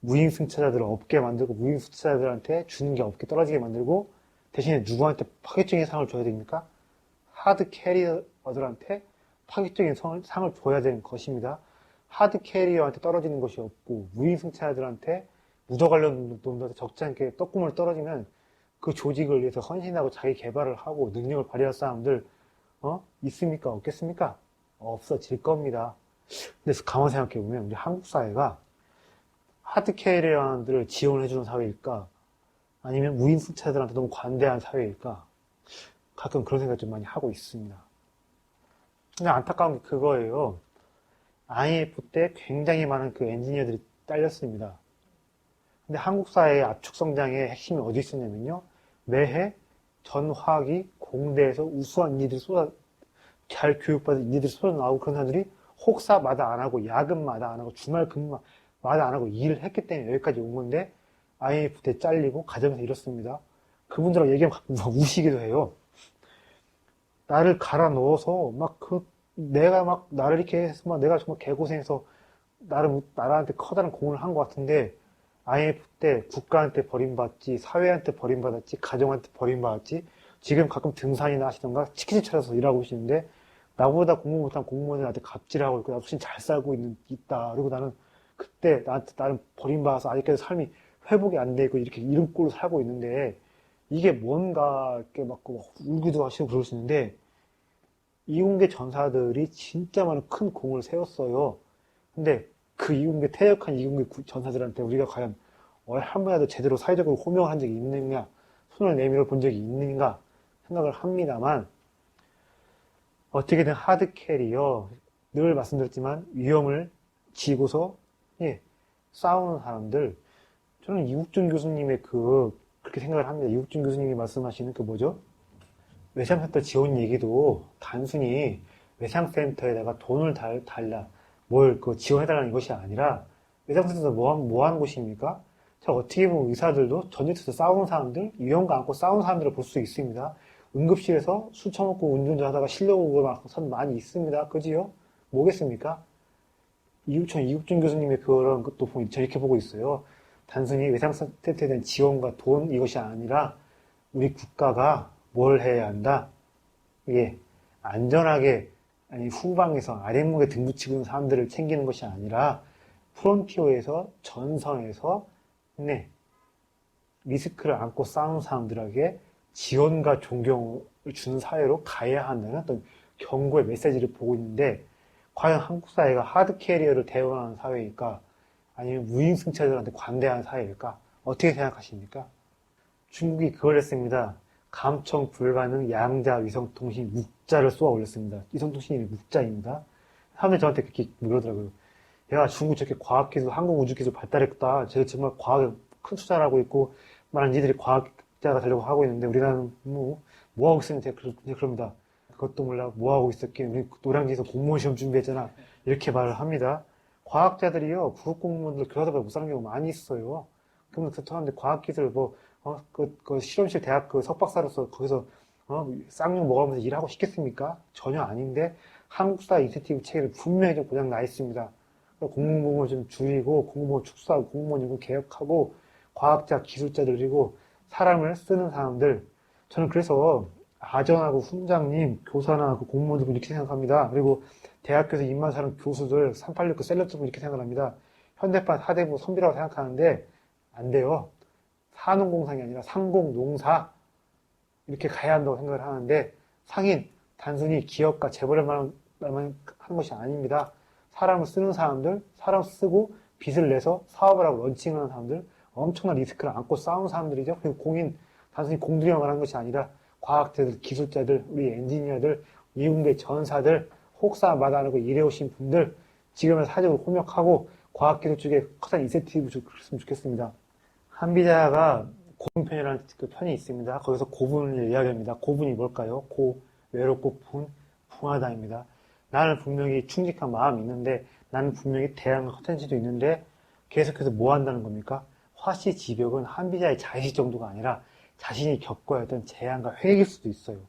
무임승차자들을 없게 만들고 무임승차자들한테 주는 게 없게 떨어지게 만들고 대신에 누구한테 파격적인 상을 줘야 됩니까? 하드 캐리어들한테 파격적인 상을 줘야 되는 것입니다. 하드 캐리어한테 떨어지는 것이 없고 무임승차자들한테 무저 관련 놈들한테 적지 않게 떡구멍을 떨어지면 그 조직을 위해서 헌신하고 자기 개발을 하고 능력을 발휘할 사람들 있습니까? 없겠습니까? 없어질 겁니다. 근데 가만 생각해보면 우리 한국 사회가 하드 캐리어들을 지원해주는 사회일까? 아니면 무임승차자들한테 너무 관대한 사회일까? 가끔 그런 생각 좀 많이 하고 있습니다. 근데 안타까운 게 그거예요. IMF 때 굉장히 많은 그 엔지니어들이 딸렸습니다. 근데 한국 사회의 압축 성장의 핵심이 어디 있었냐면요. 매해 전화기 공대에서 우수한 인재들이 잘 교육받은 인재들이 쏟아 나오고 그런 사람들이 혹사마다 안 하고 야근마다 안 하고 주말 근무마다 안 하고 일을 했기 때문에 여기까지 온 건데 IMF 때 잘리고 가정에서 이렇습니다. 그분들하고 얘기하면 가끔 우시기도 해요. 나를 갈아 넣어서 내가 나를 이렇게 해서 내가 정말 개고생해서 나라한테 커다란 공을 한 것 같은데 IMF 때 국가한테 버림받지, 사회한테 버림받았지, 가정한테 버림받았지, 지금 가끔 등산이나 하시던가 치킨집 차려서 일하고 계시는데 나보다 공부 못한 공무원이 나한테 갑질하고 있고, 나 훨씬 잘 살고 있다. 그리고 나는 그때 나는 버림받아서 아직까지 삶이 회복이 안 되고 이렇게 이름꼴로 살고 있는데 이게 뭔가 이렇게 울기도 하시고 그러시는데 이공계 전사들이 진짜 많은 큰 공을 세웠어요. 근데 그 퇴역한 이공계 전사들한테 우리가 과연 한 번이라도 제대로 사회적으로 호명을 한 적이 있느냐, 손을 내밀어 본 적이 있는가 생각을 합니다만, 어떻게든 하드캐리어, 늘 말씀드렸지만 위험을 지고서, 예, 싸우는 사람들, 저는 이국준 교수님의 그렇게 생각을 합니다. 이국준 교수님이 말씀하시는 외상센터 지원 얘기도 단순히 외상센터에다가 돈을 달라, 지원해달라는 것이 아니라, 외상센터 뭐 하는 곳입니까? 자, 어떻게 보면 의사들도 전쟁터에서 싸우는 사람들, 위험과 안고 싸우는 사람들을 볼 수 있습니다. 응급실에서 술 처먹고 운전자 하다가 실려오고 선 많이 있습니다. 그지요? 뭐겠습니까? 이국준 교수님의 그런 것도 저렇게 보고 있어요. 단순히 외상센터에 대한 지원과 돈, 이것이 아니라, 우리 국가가 뭘 해야 한다? 이게, 안전하게, 아니, 후방에서 아랫목에 등붙이고 있는 사람들을 챙기는 것이 아니라, 프론티어에서, 전선에서, 네, 리스크를 안고 싸우는 사람들에게 지원과 존경을 주는 사회로 가야 한다는 어떤 경고의 메시지를 보고 있는데, 과연 한국 사회가 하드캐리어를 대우하는 사회일까? 아니면 무임승차들한테 관대한 사회일까? 어떻게 생각하십니까? 중국이 그걸 했습니다. 감청 불가능 양자 위성통신 묵자를 쏘아 올렸습니다. 위성통신이 묵자입니다. 사람들이 저한테 그렇게 물어더라고요. 야, 중국 저렇게 과학기술, 한국우주기술 발달했다. 쟤 정말 과학에 큰 투자를 하고 있고, 말은 니들이 과학자가 되려고 하고 있는데, 우리나라는 뭐 하고 있었는데, 그럽니다. 그것도 몰라, 뭐 하고 있었긴, 우리 노량진에서 공무원 시험 준비했잖아. 이렇게 말을 합니다. 과학자들이요, 국어공무원들 그러다가 못 사는 경우가 많이 있어요. 그러면 그렇다는데 과학기술 실험실 대학 석박사로서 거기서, 쌍욕 먹으면서 일하고 싶겠습니까? 전혀 아닌데, 한국사 인센티브 체계를 분명히 좀 고장 나 있습니다. 공무원을 좀 줄이고, 공무원 축소하고, 공무원 연금 개혁하고, 과학자, 기술자들이고, 사람을 쓰는 사람들. 저는 그래서, 아전하고 훈장님, 교사나 공무원들 이렇게 생각합니다. 그리고 대학교에서 입만 사는 교수들, 386그 셀럽들 이렇게 생각합니다. 현대판 사대부 선비라고 생각하는데, 안 돼요. 산업공상이 아니라 상공농사 이렇게 가야 한다고 생각을 하는데 상인 단순히 기업과 재벌만 하는 것이 아닙니다. 사람을 쓰는 사람들, 사람 쓰고 빚을 내서 사업을 하고 런칭하는 사람들, 엄청난 리스크를 안고 싸우는 사람들이죠. 그리고 단순히 공들여만 하는 것이 아니라 과학자들, 기술자들, 우리 엔지니어들, 이공계 전사들, 혹사 마다하고 일해오신 분들, 지금은 사적으로 협력하고 과학기술 쪽에 커다란 인센티브 줬으면 좋겠습니다. 한비자가 고분편이라는 그 편이 있습니다. 거기서 고분을 이야기합니다. 고분이 뭘까요? 외롭고 분하다입니다. 나는 분명히 충직한 마음이 있는데, 나는 분명히 대안과 컨텐츠도 있는데, 계속해서 뭐 한다는 겁니까? 화시지벽은 한비자의 자의식 정도가 아니라 자신이 겪어야 했던 재앙과 회익일 수도 있어요.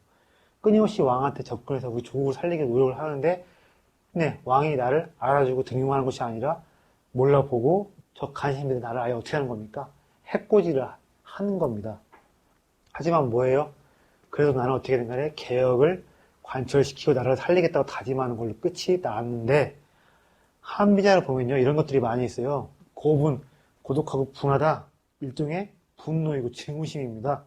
끊임없이 왕한테 접근해서 우리 조국을 살리기 노력을 하는데, 네, 왕이 나를 알아주고 등용하는 것이 아니라 몰라보고 저 간신배들 나를 아예 어떻게 하는 겁니까? 해코지를 하는 겁니다. 하지만 뭐예요? 그래도 나는 어떻게든 간에 개혁을 관철시키고 나라를 살리겠다고 다짐하는 걸로 끝이 나는데, 한비자를 보면요, 이런 것들이 많이 있어요. 고독하고 분하다. 일종의 분노이고 증오심입니다.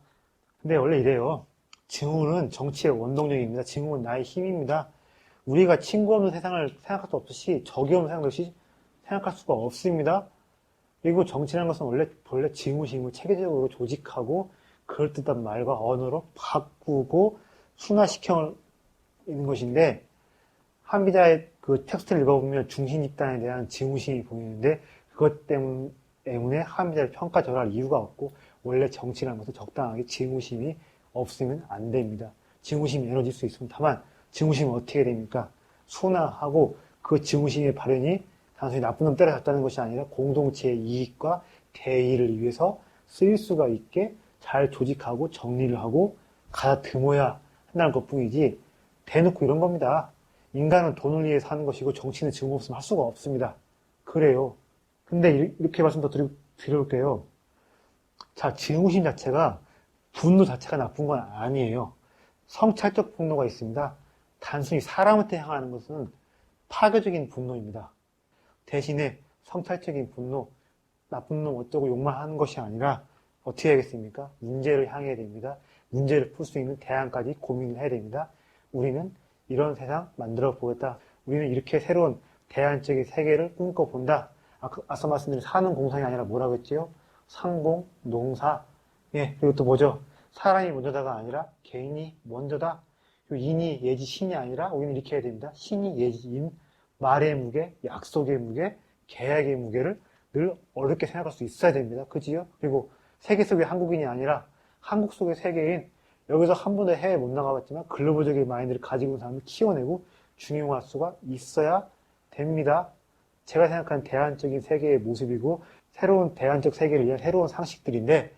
근데 원래 이래요. 증오는 정치의 원동력입니다. 증오는 나의 힘입니다. 우리가 친구 없는 세상을 생각할 수 없듯이 적이 없는 세상도 생각할 수가 없습니다. 그리고 정치라는 것은 원래 증오심을 체계적으로 조직하고 그럴듯한 말과 언어로 바꾸고 순화시켜 있는 것인데, 한비자의 그 텍스트를 읽어보면 중신 집단에 대한 증오심이 보이는데, 그것 때문에 한비자를 평가절하할 이유가 없고, 원래 정치라는 것은 적당하게 증오심이 없으면 안 됩니다. 증오심이 에너지일 수 있습니다. 다만 증오심은 어떻게 됩니까? 순화하고 그 증오심의 발현이 단순히 나쁜 놈 때려잡자는 것이 아니라 공동체의 이익과 대의를 위해서 쓰일 수가 있게 잘 조직하고 정리를 하고 가다듬어야 한다는 것 뿐이지, 대놓고 이런 겁니다. 인간은 돈을 위해 사는 것이고 정치는 증오 없으면 할 수가 없습니다. 그래요. 근데 이렇게 말씀 더 드려볼게요. 자, 증오심 자체가 분노 자체가 나쁜 건 아니에요. 성찰적 분노가 있습니다. 단순히 사람한테 향하는 것은 파괴적인 분노입니다. 대신에 성찰적인 분노, 나쁜 놈 어쩌고 욕만 하는 것이 아니라 어떻게 해야겠습니까? 문제를 향해야 됩니다. 문제를 풀 수 있는 대안까지 고민을 해야 됩니다. 우리는 이런 세상 만들어 보겠다. 우리는 이렇게 새로운 대안적인 세계를 꿈꿔본다. 앞서 말씀드린 사는 공상이 아니라 뭐라고 했지요? 상공, 농사. 예, 그리고 또 뭐죠? 사람이 먼저다가 아니라 개인이 먼저다. 인이 예지 신이 아니라 우리는 이렇게 해야 됩니다. 신이 예지 인, 말의 무게, 약속의 무게, 계약의 무게를 늘 어렵게 생각할 수 있어야 됩니다. 그지요? 그리고 세계 속의 한국인이 아니라 한국 속의 세계인, 여기서 한 번도 해외 못 나가봤지만 글로벌적인 마인드를 가지고 있는 사람을 키워내고 중용할 수가 있어야 됩니다. 제가 생각하는 대안적인 세계의 모습이고 새로운 대안적 세계를 위한 새로운 상식들인데,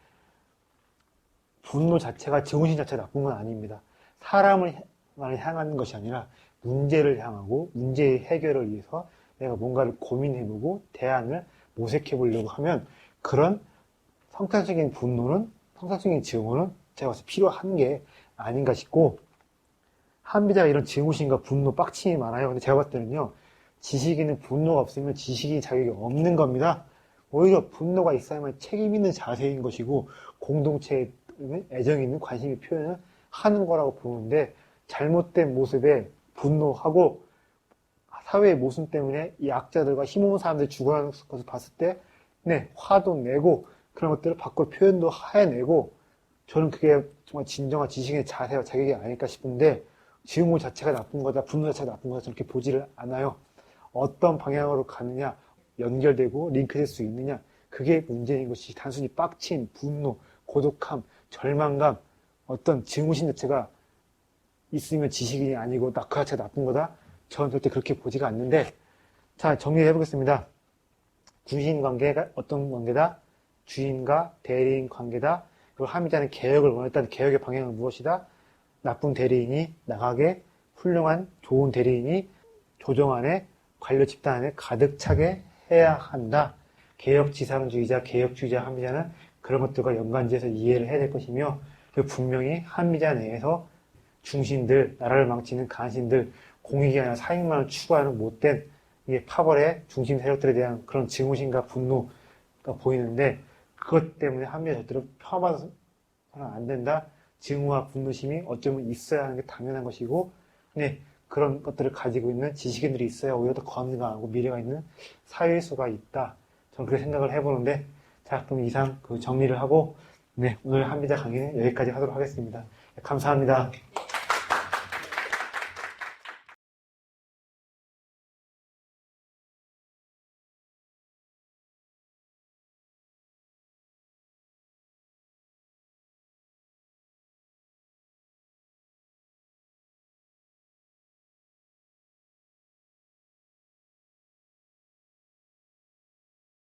분노 자체가 증오심 자체가 나쁜 건 아닙니다. 사람을 향하는 것이 아니라 문제를 향하고 문제의 해결을 위해서 내가 뭔가를 고민해보고 대안을 모색해 보려고 하면 그런 성찰적인 분노는, 성찰적인 증오는 제가 봐서 필요한 게 아닌가 싶고, 한비자가 이런 증오심과 분노, 빡침이 많아요. 근데 제가 봤을 때는요, 지식인은 분노가 없으면 지식인 자격이 없는 겁니다. 오히려 분노가 있어야만 책임 있는 자세인 것이고 공동체에 애정 있는 관심의 표현을 하는 거라고 보는데, 잘못된 모습에 분노하고 사회의 모순 때문에 이 약자들과 힘없는 사람들이 죽어가는 것을 봤을 때, 네, 화도 내고 그런 것들을 밖으로 표현도 해내고, 저는 그게 정말 진정한 지식인의 자세와 자격이 아닐까 싶은데, 증오 자체가 나쁜 거다, 분노 자체가 나쁜 거다, 저렇게 보지를 않아요. 어떤 방향으로 가느냐, 연결되고 링크될 수 있느냐, 그게 문제인 것이, 단순히 빡침, 분노, 고독함, 절망감, 어떤 증오심 자체가 있으면 지식인이 아니고 그 자체가 나쁜 거다? 저는 절대 그렇게 보지가 않는데, 자, 정리해 보겠습니다. 주인 관계가 어떤 관계다? 주인과 대리인 관계다. 그리고 함의자는 개혁을 원했다는 개혁의 방향은 무엇이다? 나쁜 대리인이 나가게, 훌륭한 좋은 대리인이 조정 안에, 관료 집단 안에 가득 차게 해야 한다. 개혁지상주의자, 개혁주의자, 합리자는 그런 것들과 연관지어서 이해를 해야 될 것이며, 분명히 합리자 내에서 중심들, 나라를 망치는 간신들, 공익이 아니라 사익만을 추구하는 못된 이게 파벌의 중심 세력들에 대한 그런 증오심과 분노가 보이는데, 그것 때문에 합리자 절대로 폄하해서는 안 된다. 증오와 분노심이 어쩌면 있어야 하는 게 당연한 것이고, 네, 그런 것들을 가지고 있는 지식인들이 있어야 오히려 더 건강하고 미래가 있는 사회일 수가 있다. 저는 그렇게 생각을 해보는데, 자, 그럼 이상 정리를 하고, 네, 오늘 한비자 강의는 여기까지 하도록 하겠습니다. 감사합니다.